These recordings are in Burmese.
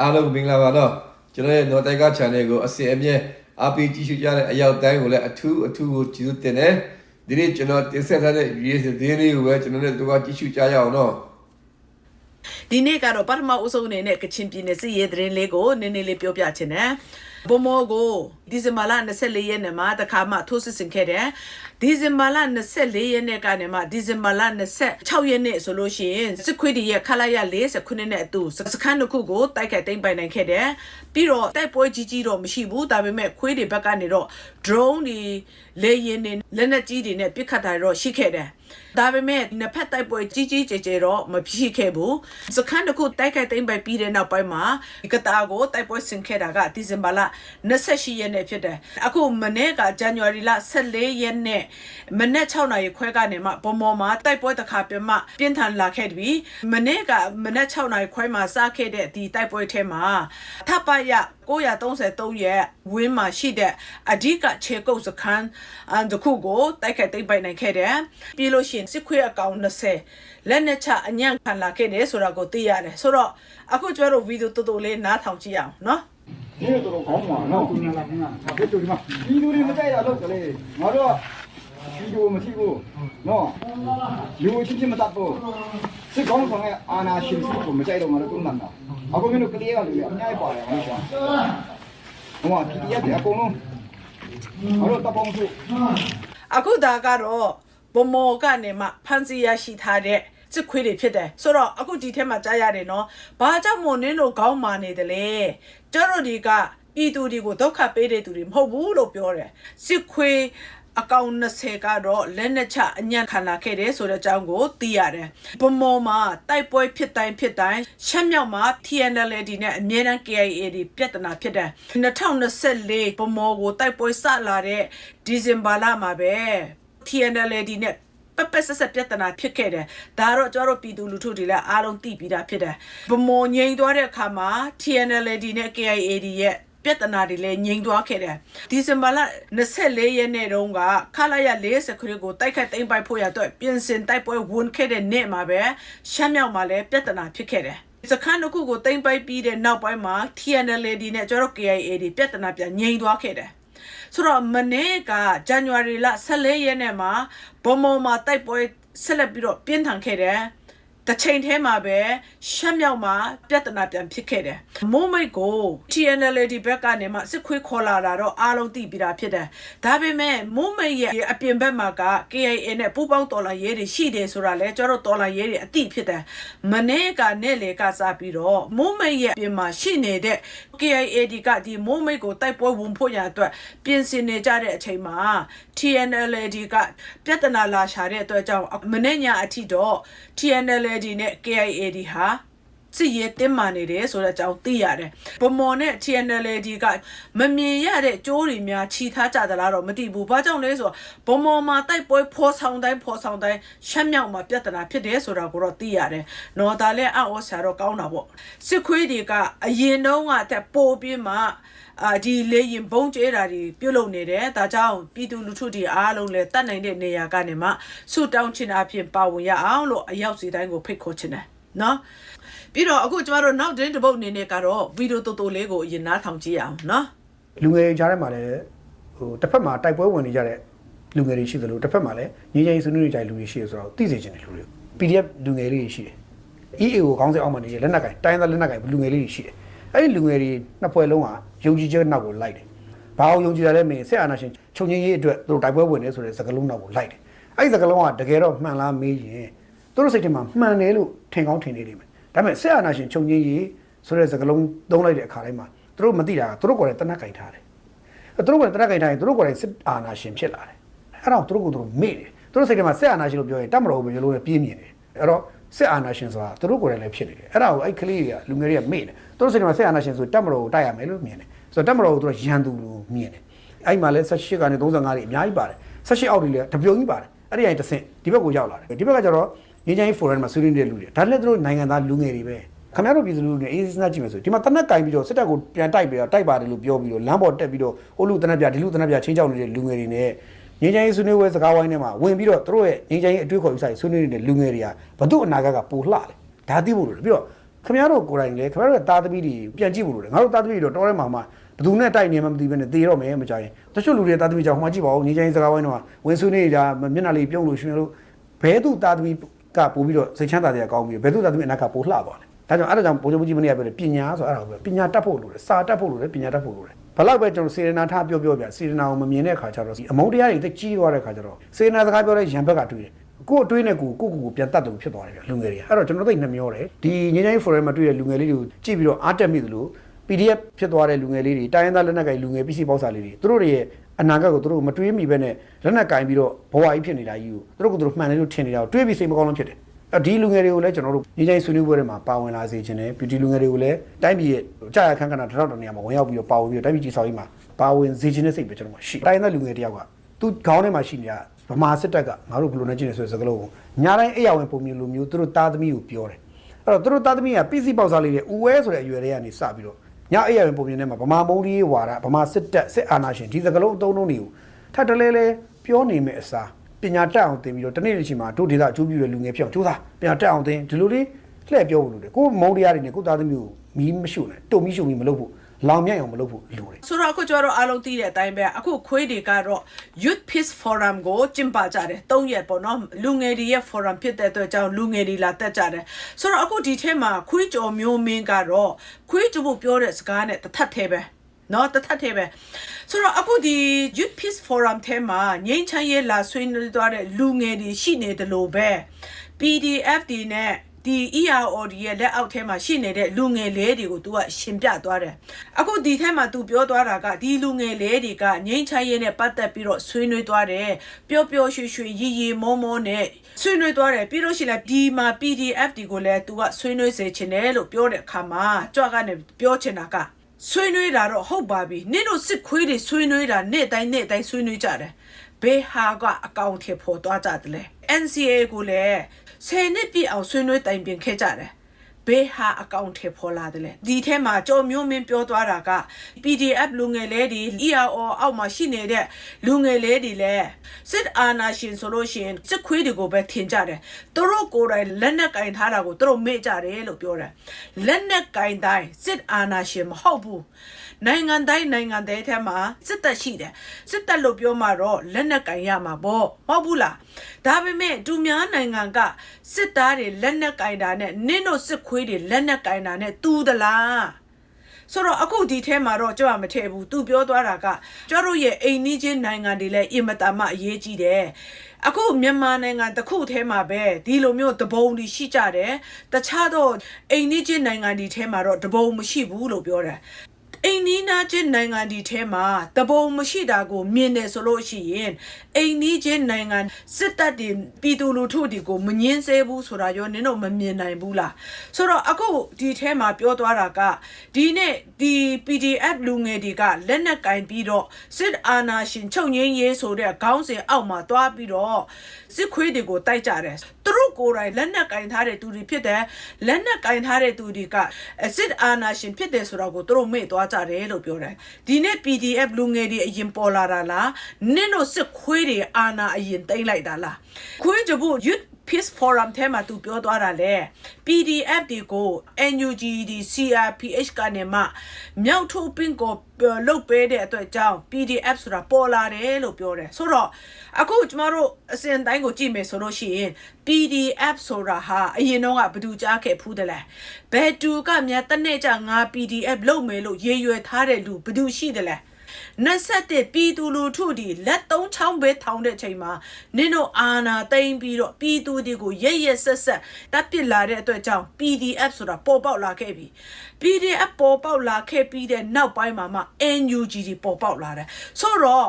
အားလုံးမင်္ဂလာပါတော့ကျွန်တော်ရဲ့ Nortega Channel ကိုအစီအမြဲအားပေးကြည့်ရှုကြတဲ့အရောက်တိုင်းကိုလည်းအထူးကိုကျေးဇူးတင်တယ်ဒီနေ့ကျွန်တော်တင်ဆက်ထားတဲ့ video သတင်းလေးကိုပဲကျွန်တော်တို့ကြည့်ရှုကြရအောင်နော်ဒီနေ့ကတော့ပထမအဆုံးအနေနဲ့ကချင်ပြည်နယ်စစ်ရေးသတင်းလေးကိုနည်းနည်းလေးပြောပြချင်တယ်ဘမောကိုဒီဇင်ဘာလ24ရက်နေ့မှာတခါမှထိုးစစ်ဆင်ခဲ့တယ်ဒီဇင်ဘာလ24ရက်နေ့ကနေမှဒီဇင်ဘာလ26ရက်နေ့ဆိုလို့ရှိရင်စစ်ခွေးတွေရဲ့ခလာရ49နဲ့အတူစခန်းတစ်ခုကိုတိုက်ခိုက်သိမ်းပိုင်နိုင်ခဲ့တယ်ပြီးတော့တိုက်ပွဲကြီးတော့မရှိဘူးဒါပေမဲ့ခွေးတွေဘက်ကနေတော့ drone တွေလေယာဉ်တွေလက်နက်ကြီးတွေနဲ့ပစ်ခတ်တာတော့ရှိခဲ့တယ်ဒါပေမဲ့နှစ်ဖက်တိုက်ပွဲကြီးကျယ်တော့မဖြစ်ခဲ့ဘူးစခန်းတစ်ခုတိုက်ခိုက်သိမ်းပိုင်ပြီးတဲ့နောက်ပိုင်းမှာကတာကိုတိုက်ပွဲဆင်ခဲ့တာကဒီဇင်ဘာလ28ရက်နေ့ဖြစ်တယ်အခုမနေ့ကဇန်နဝါရီလ14ရက်နေ့မနေ့6နာရီခွဲကနေမှဘမောမှာတိုက်ပွဲတစ်ခါပြန်မှပြင်းထန်လာခဲ့ပြီမနေ့ကမနေ့6နာရီခွဲမှာစခဲ့တဲ့ဒီတိုက်ပွဲထဲမှာထပ်ပရ933ရဲ့ဝင်းမှာရှိတဲ့အဓိကခြေကုပ်စခန်းတခုကိုတိုက်ခိုက်သိမ်းပိုင်နိုင်ခဲ့တယ်ပြီးလို့ရှိရင်စစ်ခွေးအကောင်20လက်နဲ့ချအညံ့ခံလာခဲ့တယ်ဆိုတာကိုသိရတယ်ဆိုတော့အခုကျွန်တော်ဗီဒီယိုတော်တော်လေးနားထောင်ကြည့်အောင်နော်ဒီလိုတော့ကောင်းပါနော်ဒီလိုလားခင်ဗျာဘယ်လိုဒီမှာဒီလူတွေမကြိုက်တာလို့ကလေးငါတို့ဒီလိုမရှိဘူးနော်လူချင်းမတတ်ဘူးစစ်ကောင်းဆောင်ရဲ့အာနာရှင်စီကိုမကြိုက်တော့ငါတို့တုံးမှန်တာအခုမင်းတို့ကလေးကလူအများကြီးပါတယ်ဟုတ်လားဟိုကဒီရက်အကုန်လုံးငါတို့တပေါင်းစုအခုဒါကတော့ဘမောကနေမှဖန်စီရရှိထားတဲ့စစ်ခွေးတွေဖြစ်တယ်ဆိုတော့အခုဒီထဲမှာကြားရတယ်နော်ဘာကြောင့်မို့နင်းတို့ခေါင်းမာနေတယ်လဲကျတို့ဒီကပြည်သူတွေကိုဒုက္ခပေးတဲ့သူတွေမဟုတ်ဘူးလို့ပြောတယ်စစ်ခွေးအကောင်20ကတော့လက်နက်ချအညံ့ခံလာခဲ့တယ်ဆိုတဲ့အကြောင်းကိုသိရတယ်ဗမောမှာတိုက်ပွဲဖြစ်တိုင်းရှမ်းမြောက်မှာ TNLD နဲ့အမြဲတမ်း KIA တွေပြဿနာဖြစ်တယ်2024ဗမောကိုတိုက်ပွဲစလာတဲ့ဒီဇင်ဘာလမှာပဲ TNLD နဲ့ပပဆက်ပြဿနာဖြစ်ခဲ့တယ်ဒါတော့ကျွန်တော်ပြည်သူလူထုတွေလည်းအားလုံးသိပြီးသားဖြစ်တယ်ဗမောငြိမ်သွားတဲ့အခါမှာ TNLD နဲ့ KIA တွေရဲ့ပြဿနာတွေလည်းငြိမ်သွားခဲ့တယ်ဒီဇင်ဘာလ24ရက်နေ့တုန်းကခလာရ40ခရစ်ကိုတိုက်ခိုက်သိမ်းပိုက်ဖို့ရတော့ပြင်ဆင်တိုက်ပွဲဝင်ခဲ့တဲ့နေ့မှာပဲရှမ်းမြောက်မှာလည်းပြဿနာဖြစ်ခဲ့တယ်စခန်းတစ်ခုကိုသိမ်းပိုက်ပြီးတဲ့နောက်ပိုင်းမှာ TNLD နဲ့ကျွန်တော် KIA တွေပြဿနာပြန်ငြိမ်သွားခဲ့တယ်ဆိုတော့မနေ့ကဇန်နဝါရီလ14ရက်နေ့မှာဘမောမှာတိုက်ပွဲဆက်လက်ပြီးတော့ပြင်းထန်ခဲ့တယ်တချိန်ထဲမှာပဲရှမ်းမြောက်မှာပြဿနာပြန်ဖြစ်ခဲ့တယ်မိုးမိတ်ကို TNLD ဘက်ကနေမှစစ်ခွေးခေါ်လာတာတော့အားလုံးသိပြီးသားဖြစ်တယ်ဒါပေမဲ့မိုးမိတ်ရဲ့အပြင်ဘက်မှာက KIA နဲ့ပူးပေါင်းတော်လှန်ရေးတွေရှိတယ်ဆိုတာလဲကျွန်တော်တော်လှန်ရေးတွေအသိဖြစ်တယ်မနေ့ကနေ့လေကစားပြီးတော့မိုးမိတ်ရဲ့အပြင်မှာရှိနေတဲ့ KIA ဒီမိုးမိတ်ကိုတိုက်ပွဲဝင်ဖို့ရအတွက်ပြင်ဆင်နေကြတဲ့အချိန်မှာ TNLD ကပြဿနာလာရှာတဲ့အတွက်ကြောင့်မနေ့ညအထိတော့ TNLD နဲ့ KIA ဒီဟာစစ်ရေးတင်းမာနေတယ်ဆိုတဲ့အကြောင်းသိရတယ်။ဗမော်နဲ့ TNLD ကမမြင်ရတဲ့ကြိုးတွေများခြိထားကြသလားတော့မသိဘူး။ဘာကြောင့်လဲဆိုတော့ဗမော်မှာတိုက်ပွဲဖော်ဆောင်တိုင်းရှမ်းမြောက်မှာပြဿနာဖြစ်တယ်ဆိုတာကိုတော့သိရတယ်။နော်ဒါလည်းအော်ဆရာတော့ကောင်းတာပေါ့။စစ်ခွေးတွေကအရင်တုန်းကတက်ပိုးပြီးမှဒီလေရင်ဘုံကျဲတာတွေပြုတ်လုံနေတယ်ဒါကြောင့်ပြည်သူလူထုတွေအားလုံးလည်းတတ်နိုင်တဲ့နေရာကနေမှဆုတောင်းခြင်းအပြင်ပါဝင်ရအောင်လို့အရောက်စီတိုင်းကိုဖိတ်ခေါ်ခြင်းတယ်နော်ပြီးတော့အခုကျမတို့နောက်သတင်းတစ်ပုဒ်အနေနဲ့ကတော့ဗီဒီယိုတိုတိုလေးကိုအရင်နားထောင်ကြည့်အောင်နော်လူငယ်ကြားထဲမှာလည်းတစ်ဖက်မှာတိုက်ပွဲဝင်နေကြတဲ့လူငယ်တွေရှိသလိုတစ်ဖက်မှာလည်းငြိမ်းချမ်းရေးဆွေးနွေးနေကြတဲ့လူတွေရှိတယ်ဆိုတော့သိစေချင်တယ်လူတွေ PDF လူငယ်လေးတွေရှိတယ် EA ကိုခေါင်းစဉ်အောက်မှာနေတဲ့လက်နက်ကင်တိုင်းသားလက်နက်ကင်လူငယ်လေးတွေရှိတယ်အဲ့ဒီလူငယ်တွေနှစ်ဖွဲ့လုံးဟာယုံကြည်ချက်နောက်ကိုလိုက်တယ်။ဘာအောင်ယုံကြည်ရလဲမင်းဆက်အာဏာရှင်ချုပ်ငင်းရေးအတွက်သူတို့တိုက်ပွဲဝင်နေဆိုတဲ့စကားလုံးနောက်ကိုလိုက်တယ်။အဲ့ဒီစကားလုံးကတကယ်တော့မှန်လားမေးရင်သူတို့စိတ်ထဲမှာမှန်တယ်လို့ထင်ကောင်းထင်နေလိမ့်မယ်။ဒါပေမဲ့ဆက်အာဏာရှင်ချုပ်ငင်းရေးဆိုတဲ့စကားလုံးသုံးလိုက်တဲ့အခါတိုင်းမှာသူတို့မသိတာကသူတို့ကိုယ်တိုင်တနက်ကင်ထားတယ်။သူတို့ကိုယ်တိုင်တနက်ကင်ထားရင်သူတို့ကိုယ်တိုင်စစ်အာဏာရှင်ဖြစ်လာတယ်။အဲ့တော့သူတို့ကိုယ်သူတို့မေ့တယ်။သူတို့စိတ်ထဲမှာဆက်အာဏာရှင်လို့ပြောရင်တတ်မတော်ဘူးမျိုးလုံးနဲ့ပြင်းမြင်တယ်။အဲ့တော့စစ်အာဏာရှင်ဆိုတာသူတို့ကိုယ်တိုင်လည်းဖြစ်နေတယ်အဲ့ဒါကိုအဲ့ကလေးတွေကလူငယ်တွေကမေ့တယ်သူတို့စိတ်ထဲမှာစစ်အာဏာရှင်ဆိုတက်မတော်ကိုတိုက်ရမယ်လို့မြင်တယ်ဆိုတော့တက်မတော်ကိုသူတို့ရန်သူလို့မြင်တယ်အဲ့မှာလဲ18ကနေ35တွေအများကြီးပါတယ်18အောက်တွေလည်းတပြုံကြီးပါတယ်အဲ့ဒီအိမ်တစ်ဆင့်ဒီဘက်ကိုရောက်လာတယ်ဒီဘက်ကကျတော့ငင်းချိုင်းဖိုရမ်မှာဆွေးနွေးနေတဲ့လူတွေဒါလည်းသူတို့နိုင်ငံသားလူငယ်တွေပဲခင်ဗျားတို့ပြည်သူလူတွေအေးစနကြည့်မယ်ဆိုဒီမှာတနက်ကင်ပြီးတော့စစ်တပ်ကိုပြန်တိုက်ပြီးတော့တိုက်ပါတယ်လို့ပြောပြီးတော့လမ်းပေါ်တက်ပြီးတော့ဟိုလူတနက်ပြဒီလူတနက်ပြချင်းချောက်နေတဲ့လူငယ်တွေနဲ့ငင်းချိုင်းဆွေးနွေးပွဲစကားဝိုင်းထဲမှာဝင်ပြီးတော့သူတို့ရဲ့ငင်းချိုင်းအတွေ့အခေါ်ဥစားဆွေးနွေးနေတဲ့လူငယ်တွေကဘသူ့အနာဂတ်ကပိုလှတယ်ဒါသိဖို့လို့ပြီးတော့ခ ခင်ဗျားတို့ကိုယ်တိုင်လေခင်ဗျားတို့သားသမီးတွေပြန်ကြည့်ဖို့လိုတယ်ငါတို့သားသမီးတွေတော့တော်ထဲမှာဘယ်သူနဲ့တိုက်နေမှမသိဘဲနဲ့သေတော့မယ်မကြရင်တချို့လူတွေသားသမီးကြောင့်မှကြည့်ပါဦးညီချင်းစကားဝိုင်းတော့ဝင်ဆွေးနေတာမျက်နှာလေးပြုံးလို့ရှင်လို့ဘဲသူသားသမီးကပို့ပြီးတော့စိတ်ချမ်းသာတဲ့အကောင်းပြီးဘဲသူသားသမီးအနာကပို့လှပါလေဒါကြောင့်အဲ့ဒါကြောင့်ဘိုးချုပ်ကြီးမနေ့ကပြောတယ်ပညာဆိုအဲ့ဒါကိုပြောပညာတတ်ဖို့လိုတယ်စာတတ်ဖို့လိုတယ်ပညာတတ်ဖို့လိုတယ်ဘလောက်ပဲကျွန်တော်စေရနာထားပြောပြစေရနာကိုမမြင်တဲ့အခါကျတော့အမုန်းတရားတွေသိကြီးသွားတဲ့အခါကျတော့စေရနာစကားပြောတဲ့ရံဘက်ကတွေးတယ်ကို့အတွေးနဲ့ကိုပြန်တတ်တယ်လို့ဖြစ်သွားတယ်ဗျလူငယ်တွေအဲ့တော့ကျွန်တော်သိနှမျောတယ်ဒီငင်းချိုင်း forum မှာတွေ့တဲ့လူငယ်လေးတွေကိုကြည့်ပြီးတော့အားတက်မိသလို PDF ဖြစ်သွားတဲ့လူငယ်လေးတွေတိုင်းရင်းသားလက်နက်ကိုင်လူငယ် PC ပေါက်စာလေးတွေသူတို့ရဲ့အနာဂတ်ကိုသူတို့မတွေးမိဘဲနဲ့လက်နက်ကင်ပြီးတော့ဘဝကြီးဖြစ်နေတာကြီးကိုသူတို့မှန်တယ်လို့ထင်နေတာကိုတွေးပြီးစိတ်မကောင်းလို့ဖြစ်တယ်ဒီလူငယ်တွေကိုလည်းကျွန်တော်တို့ငင်းချိုင်းဆွေးနွေးပွဲတွေမှာပါဝင်လာစေခြင်းနဲ့ PD လူငယ်တွေကိုလည်းတိုင်းပြည်ရဲ့ကြာရခန်းကဏ္ဍတစ်ထောက်တနေရာမှာဝင်ရောက်ပြီးတော့ပါဝင်ပြီးတော့တိုင်းပြည်ကြီးဆောင်ရေးမှာပါဝင်စေခြင်းနဲ့စိတ်ပဲကျွန်တော်မှရှိတိုင်းသားလူငယ်တယောက်ကသူခေါင်းထဲမှာရှိနေတာဗမာစစ်တပ်ကငါတို့ဘယ်လိုနဲ့ကြည့်နေဆိုတဲ့စကားလုံးကိုညာတိုင်းအိယာဝင်ပုံမျိုးလိုမျိုးသူတို့သားသမီးကိုပြောတယ်အဲ့တော့သူတို့သားသမီးက PC ပေါက်စားလေးတွေဦးဝဲဆိုတဲ့အရွယ်တွေကနေစပြီးတော့ညာအိယာဝင်ပုံမျိုးနဲ့မှာဗမာမုံဒီဝါဒဗမာစစ်တပ်စစ်အာဏာရှင်ဒီစကားလုံးအသုံးလုံးတွေကိုထပ်တလဲလဲပြောနေမယ့်အစားပညာတတ်အောင်သင်ပြီးတော့တနေ့တစ်ချိန်မှာတို့ဒေသအကျိုးပြုတဲ့လူငယ်ဖြစ်အောင်ကြိုးစားပညာတတ်အောင်သင်ဒီလိုလေးလှည့်ပြောဖို့လိုတယ်ကိုမုံတရားတွေနဲ့ကိုသားသမီးကိုမီးမရှို့နဲ့တုံမီးရှို့မီးမလုပ်ဖို့လောင်မြိုက်အောင်မလုပ်ဖို့လိုတယ်ဆိုတော့အခုကျွန်တော်အားလုံးသိတဲ့အတိုင်းပဲအခုခွေးတွေကတော့ Youth Peace Forum ကိုကျင်းပကြတယ်3ရက်ပေါ့နော်လူငယ်တွေရဲ့ forum ဖြစ်တဲ့အတွက်ကြောင့်လူငယ်တွေလာတက်ကြတယ်ဆိုတော့အခုဒီထဲမှာခွေးကြော်မျိုးမင်းကတော့ခွေးကြဖို့ပြောတဲ့စကားနဲ့တစ်ထပ်သေးပဲနော်တစ်ထပ်သေးပဲဆိုတော့အခုဒီ Youth Peace Forum ထဲမှာငြိမ်းချမ်းရေးလာဆွေးနွေးသွားတဲ့လူငယ်တွေရှိနေတယ်လို့ပဲ PDF တွေနဲ့ဒီ EROD ရဲ့လက်အောက်ထဲမှာရှိနေတဲ့လူငယ်လေးတွေကို तू ကရှင်းပြသွားတယ်အခုဒီထဲမှာ तू ပြောသွားတာကဒီလူငယ်လေးတွေကငိမ့်ချရေးနဲ့ပတ်သက်ပြီးတော့ဆွေးနွေးသွားတယ်ပျော်ပျော်ရွှင်ရွှင်ရီရီမောမောနဲ့ဆွေးနွေးသွားတယ်ပြီးလို့ရှိရင်ဒီမှာ PDF တွေကိုလည်း तू ကဆွေးနွေးစေချင်တယ်လို့ပြောတဲ့အခါမှာကြွကနေပြောချင်တာကဆွေးနွေးတာတော့ဟုတ်ပါပြီနင်တို့စစ်ခွေးတွေဆွေးနွေးတာနေ့တိုင်းဆွေးနွေးကြတယ်ဘေးဟာကအကောင့်ထဲပေါ်သွားကြတယ်လေ NCA ကိုလည်း10နှစ်ပြည့်အောင်ဆွေးနွေးတိုင်ပင်ခဲ့ကြတယ်ဘေးဟာအကောင့်ထဲပေါ်လာတယ်လေဒီထဲမှာကြော်မျိုးမင်းပြောသွားတာက PDF လူငယ်လေးတွေ ERO အောက်မှာရှိနေတဲ့လူငယ်လေးတွေလည်းစစ်အာဏာရှင်ဆိုလို့ရှိရင်စစ်ခွေးတွေကိုပဲထင်ကြတယ်သူတို့ကိုယ်တိုင်လက်နက်ကင်ထားတာကိုသူတို့မေ့ကြတယ်လို့ပြောတယ်လက်နက်ကင်တိုင်းစစ်အာဏာရှင်မဟုတ်ဘူးနိုင်ငံတိုင်းထဲမှာစစ်တပ်ရှိတယ်စစ်တပ်လို့ပြောမှတော့လက်နက်ကင်ရမှာပေါ့မဟုတ်ဘူးလားဒါပေမဲ့သူများနိုင်ငံကစစ်သားတွေလက်နက်ကင်တာနဲ့နင်းတို့စစ်ခွေးတွေလက်နက်ကင်တာနဲ့တူသလားဆိုတော့အခုဒီထဲမှာတော့ကျွန်မမထည့်ဘူးသူပြောသွားတာကကျွန်တော်ရဲ့အိမ်နီးချင်းနိုင်ငံတွေလည်းအင်မတန်မှအရေးကြီးတယ်အခုမြန်မာနိုင်ငံတစ်ခုထဲမှာပဲဒီလိုမျိုးတပုံတွေရှိကြတယ်တခြားတော့အိမ်နီးချင်းနိုင်ငံတွေထဲမှာတော့တပုံမရှိဘူးလို့ပြောတယ်အိမ်နီးနားချင်းနိုင်ငံဒီထဲမှာတပုံမရှိတာကိုမြင်တယ်ဆိုလို့ရှိရင်အိမ်နီးချင်းနိုင်ငံစစ်တပ်တွေပြည်သူလူထုတွေကိုမငင်းဆဲဘူးဆိုတာရောနင်တို့မမြင်နိုင်ဘူးလားဆိုတော့အခုဒီထဲမှာပြောသွားတာကဒီနေ့ဒီ PDF လူငယ်တွေကလက်နက်ကင်ပြီးတော့စစ်အာဏာရှင်ချုပ်ငြိမ်းရေးဆိုတဲ့ခေါင်းစဉ်အောက်မှာတွားပြီးတော့စစ်ခွေးတွေကိုတိုက်ကြတယ်သူတို့ကိုယ်တိုင်လက်နက်ကင်ထားတဲ့သူတွေဖြစ်တယ်လက်နက်ကင်ထားတဲ့သူတွေကစစ်အာဏာရှင်ဖြစ်တယ်ဆိုတော့ကိုသူတို့မေ့သွားကြတယ်လို့ပြောတယ်ဒီနေ့ PDF လူငယ်တွေအရင်ပေါ်လာတာလားနင့်တို့စစ်ခွေးတွေအာဏာအရင်သိမ်းလိုက်တာလားခွေးကြဖို့ Youth Peace Forum ထဲမှာသူပြောသွားတာလေ PDF တွေကို NUG CRPH ကနေမှမြောက်ထိုးပင်ကိုလုတ်ပေးတဲ့အတွက်ကြောင့် PDF ဆိုတာပေါ်လာတယ်လို့ပြောတယ်ဆိုတော့အခုကျမတို့အစဉ်တိုင်းကိုကြည့်မယ်ဆိုလို့ရှိရင် PDF ဆိုတာဟာအရင်တော့ကဘယ်သူကြားခဲ့ဖူးတယ်လဲဘယ်သူကမြတ်တနေ့ကျငါ PDF လုတ်မယ်လို့ရေရွယ်ထားတဲ့လူဘယ်သူရှိတယ်လဲ21ပြည်သူလူထုဒီလက်သုံးချောင်းပဲထောင်တဲ့ချိန်မှာနင်တို့အာဏာသိမ်းပြီးတော့ပြည်သူတွေကိုရက်ဆက်တပ်ပစ်လာတဲ့အတွက်ကြောင့် PDF ဆိုတာပေါ်ပေါက်လာခဲ့ပြီ PDF ပေါ်ပေါက်လာခဲ့ပြီးတဲ့နောက်ပိုင်းမှာမှ NUG ပေါ်ပေါက်လာတယ်ဆိုတော့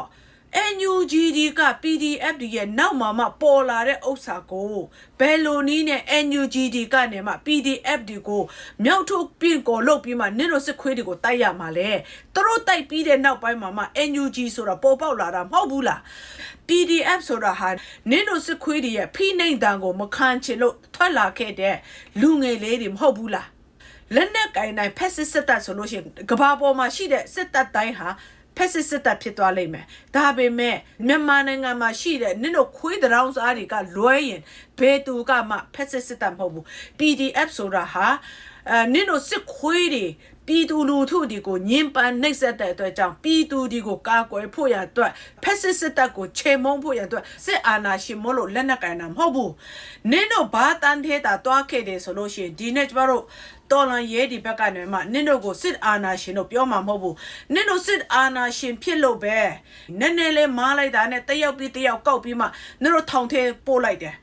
NUGD က PDF ရဲ့နောက်မှပေါ်လာတဲ့ဥစ္စာကိုဘယ်လိုနည်းနဲ့ NUGD ကနေမှ PDF တွေကိုမြောက်ထုတ်ပြင်ကိုလုတ်ပြီးမှနင်တို့စစ်ခွေးတွေကိုတိုက်ရမှာလဲသူတို့တိုက်ပြီးတဲ့နောက်ပိုင်းမှာ NUG ဆိုတာပေါ်ပေါက်လာတာမဟုတ်ဘူးလား PDF ဆိုတာဟာနင်တို့စစ်ခွေးတွေရဲ့ဖိနှိမ့်တံကိုမခံချင်လို့ထွက်လာခဲ့တဲ့လူငယ်လေးတွေမဟုတ်ဘူးလားလက်နက်ကင်တိုင်းဖက်စစ်တပ်ဆိုလို့ရှိရင်ကဘာပေါ်မှာရှိတဲ့စစ်တပ်တိုင်းဟာဖက်စစ်တပ်ဖြစ်သွားလိမ့်မယ်ဒါပေမဲ့မြန်မာနိုင်ငံမှာရှိတဲ့နင်တို့ခွေးတောင်စားတွေကလွဲရင်ဘယ်သူကမှဖက်စစ်တပ်မဟုတ်ဘူး PDF ဆိုတာဟာ နင်တို့စစ်ခွေးတွေပြည်သူလူထုဒီကိုညင်ပန်းနှိပ်စက်တဲ့အတွက်ကြောင့်ပြည်သူဒီကိုကာကွယ်ဖို့ရအတွက်ဖက်စစ်တပ်ကိုချေမုန်းဖို့ရအတွက်စစ်အာဏာရှင်မို့လို့လက်နက်ကိုင်တာမဟုတ်ဘူးနင်တို့ဘာတန်းသေးတာတွားခဲ့တယ်ဆိုလို့ရှိရင်ဒီနေ့ကျမတို့တော်လန်ရဲဒီဘက်ကနေမှနင်တို့ကိုစစ်အာဏာရှင်တို့ပြောမှာမဟုတ်ဘူးနင်တို့စစ်အာဏာရှင်ဖြစ်လို့ပဲနည်းနည်းလေးမားလိုက်တာနဲ့တယောက်ပြီးတယောက်ကောက်ပြီးမှနင်တို့ထောင်ထဲပို့လိုက်တယ်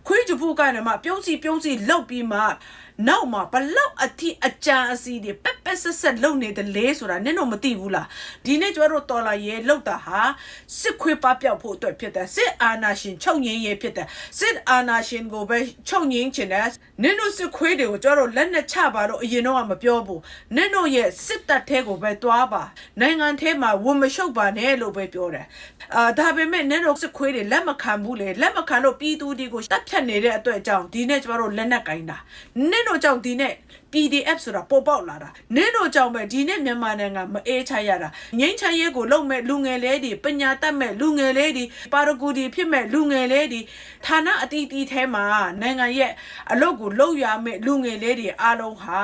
ခွေးကြဖို့ကနေမှပြုံးစီလောက်ပြီးမှနောက်မှာဘလောက်အထိအကြံအစီတွေပက်ပက်ဆက်ဆက်လုံနေတယ်လေဆိုတာနင်တို့မသိဘူးလားဒီနေ့ကျတို့တော်လာရဲလောက်တာဟာစစ်ခွေးပပြောက်ဖို့အတွက်ဖြစ်တယ်စစ်အာဏာရှင်ချုပ်ငင်းရေးဖြစ်တယ်စစ်အာဏာရှင်ကိုပဲချုပ်ငင်းချင်တယ်နင်တို့စစ်ခွေးတွေကိုကျတို့လက်နဲ့ချပါတော့အရင်တော့မပြောဘူးနင်တို့ရဲ့စစ်တပ်ထဲကိုပဲတွားပါနိုင်ငံထဲမှာဝန်မရှုပ်ပါနဲ့လို့ပဲပြောတယ်ဒါပေမဲ့နင်တို့စစ်ခွေးတွေလက်မခံဘူးလေလက်မခံလို့ပြည်သူတွေကိုတပ်ဖြတ်နေတဲ့အတွက်ကြောင့်ဒီနေ့ကျတို့လက်နက်ကင်တာနင်တို့ကြောင့်ဒီနေ့ PDF ဆိုတာပေါ်ပေါက်လာတာနင်တို့ကြောင့်ပဲဒီနေ့မြန်မာနိုင်ငံမအေးချရတာငိမ့်ချရဲကိုလုံမဲ့လူငယ်လေးတွေပညာတတ်မဲ့လူငယ်လေးတွေပါရဂူတွေဖြစ်မဲ့လူငယ်လေးတွေဌာနအတီးတီးထဲမှာနိုင်ငံရဲ့အလုပ်ကိုလုပ်ရမဲ့လူငယ်လေးတွေအားလုံးဟာ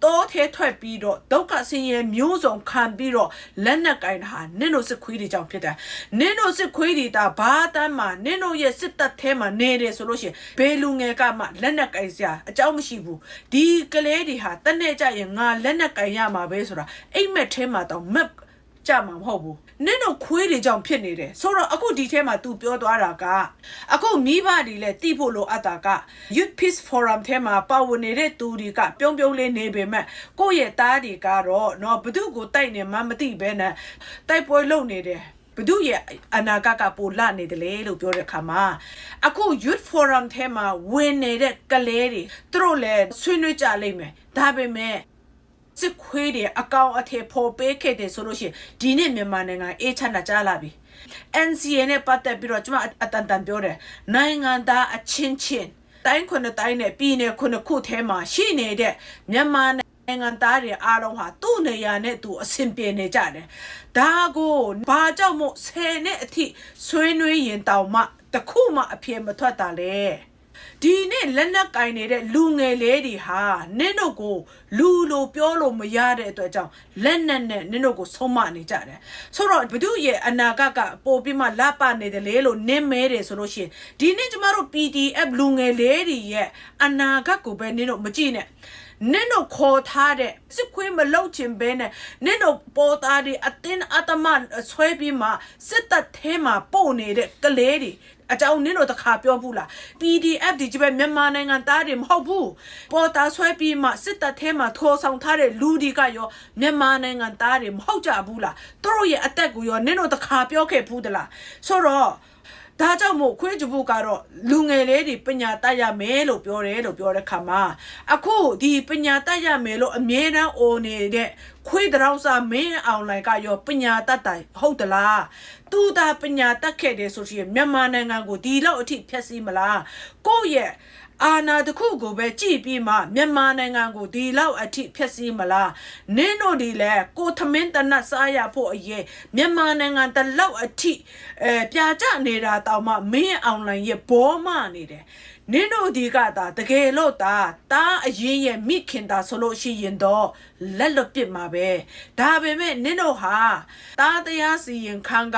တော့ထဲထွက်ပြီးတော့ဒုက္ခဆင်းရဲမျိုးစုံခံပြီးတော့လက်နက်ကင်တာနင်တို့စစ်ခွေးတွေကြောင့်ဖြစ်တယ်နင်တို့စစ်ခွေးတွေဒါဘာတမ်းမှာနင်တို့ရဲ့စစ်တပ်ထဲမှာနေတယ်ဆိုလို့ရှိရင်ဘယ်လူငယ်ကမှလက်နက်ကင်စရာအကြောင်းမရှိဘူးဒီကလေးတွေဟာတနေ့ကျရင်ငါလက်နက်ကင်ရမှာပဲဆိုတာအိမ်မက်ထဲမှာတော့မက်ကြမှာမဟုတ်ဘူးနင်တို့ခွေးတွေကြောင့်ဖြစ်နေတယ်ဆိုတော့အခုဒီထဲမှာ तू ပြောသွားတာကအခုမိဘတွေလည်းတိဖို့လိုအပ်တာက Youth Peace Forum ထဲမှာပါဝင်နေတဲ့သူတွေကပြုံးလေးနေပေမဲ့ကိုယ့်ရဲ့သားတွေကတော့ဘသူကိုတိုက်နေမှမသိဘဲနဲ့တိုက်ပွဲလုပ်နေတယ်ဘသူရဲ့အနာဂတ်ကပိုလာနေတယ်လေလို့ပြောတဲ့အခါမှာအခု Youth Forum ထဲမှာဝင်နေတဲ့ကလေးတွေသူတို့လည်းဆွေးနွေးကြလိမ့်မယ်ဒါပေမဲ့စစ်ခွေးတွေအကောင်အထည်ဖော်ပေးခဲ့တယ်ဆိုလို့ရှိရင်ဒီနေ့မြန်မာနိုင်ငံအေးချမ်းတာကြားလာပြီ NCA နဲ့ပတ်သက်ပြီးတော့ကျွန်မအတန်ပြောတယ်နိုင်ငံသားအချင်းချင်းတိုင်းခုနှစ်တိုင်းနဲ့ပြည်နယ်ခုနှစ်ခုထဲမှာရှိနေတဲ့မြန်မာနိုင်ငံသားတွေအားလုံးဟာသူ့နေရာနဲ့သူအဆင်ပြေနေကြတယ်ဒါကိုဘာကြောင့်မို့10နှစ်အထိဆွေးနွေးရင်တောင်မှတခုမှအပြေမထွက်တာလေဒီနေ့လက်နက်ကင်နေတဲ့လူငယ်လေးတွေဟာနင့်တို့ကိုလူလိုပြောလို့မရတဲ့အတွက်ကြောင့်လက်နက်နဲ့နင့်တို့ကိုဆုံးမနေကြတယ်ဆိုတော့ဘု து ရဲ့အနာဂတ်ကပို့ပြီးမှလပနေတယ်လေလို့နင်းမဲတယ်ဆိုလို့ရှိရင်ဒီနေ့ကျမတို့ PDF လူငယ်လေးတွေရဲ့အနာဂတ်ကိုပဲနင့်တို့မကြည့်နဲ့နင့်တို့ခေါ်ထားတဲ့စစ်ခွေးမလောက်ချင်ပဲနဲ့နင့်တို့ပေါ်သားတွေအတင်းအတမဆွဲပြီးမှစစ်တပ်ထဲမှာပို့နေတဲ့ကလေးတွေအကြောင်းနင်းတို့တခါပြောဘူးလား PDF ဒီကြီးပဲမြန်မာနိုင်ငံသားတွေမဟုတ်ဘူးပေါ်သားဆွဲပြီးမှစစ်တပ်ထဲမှာထိုးဆောင်ထားတဲ့လူတွေကရောမြန်မာနိုင်ငံသားတွေမဟုတ်ကြဘူးလားသူတို့ရဲ့အသက်ကိုရောနင်းတို့တခါပြောခဲ့ဘူးသလားဆိုတော့ဒါကြောင့်မို့ခွေးကြဖို့ကတော့လူငယ်လေးတွေပညာတတ်ရမယ်လို့ပြောတယ်လို့ပြောတဲ့ခါမှာအခုဒီပညာတတ်ရမယ်လို့အမြဲတမ်းအိုနေတဲ့ခွေးတောင်စာမင်းအောင်လိုင်ကရောပညာတတ်တယ်ဟုတ်သလားသူသာပညာတတ်ခဲ့တယ်ဆိုရင်မြန်မာနိုင်ငံကိုဒီလောက်အထိဖျက်ဆီးမလားကိုယ့်ရဲ့အာနာတခုကိုပဲကြည့်ပြီးမှမြန်မာနိုင်ငံကိုဒီလောက်အထိဖျက်ဆီးမလားနင်းတို့ဒီလဲကိုသမင်းတနတ်စားရဖို့အရေးမြန်မာနိုင်ငံတလောက်အထိပြာကျနေတာတောင်မှမင်းအောင်လိုင်ရဲ့ဘောမနေတယ်နင်းတို့ဒီကတာတကယ်လို့တာအရင်ရဲ့မိခင်တာဆိုလို့ရှိရင်တော့လက်လွတ်ပစ်မှာပဲဒါပေမဲ့နင်းတို့ဟာတာတရားစီရင်ခန်းက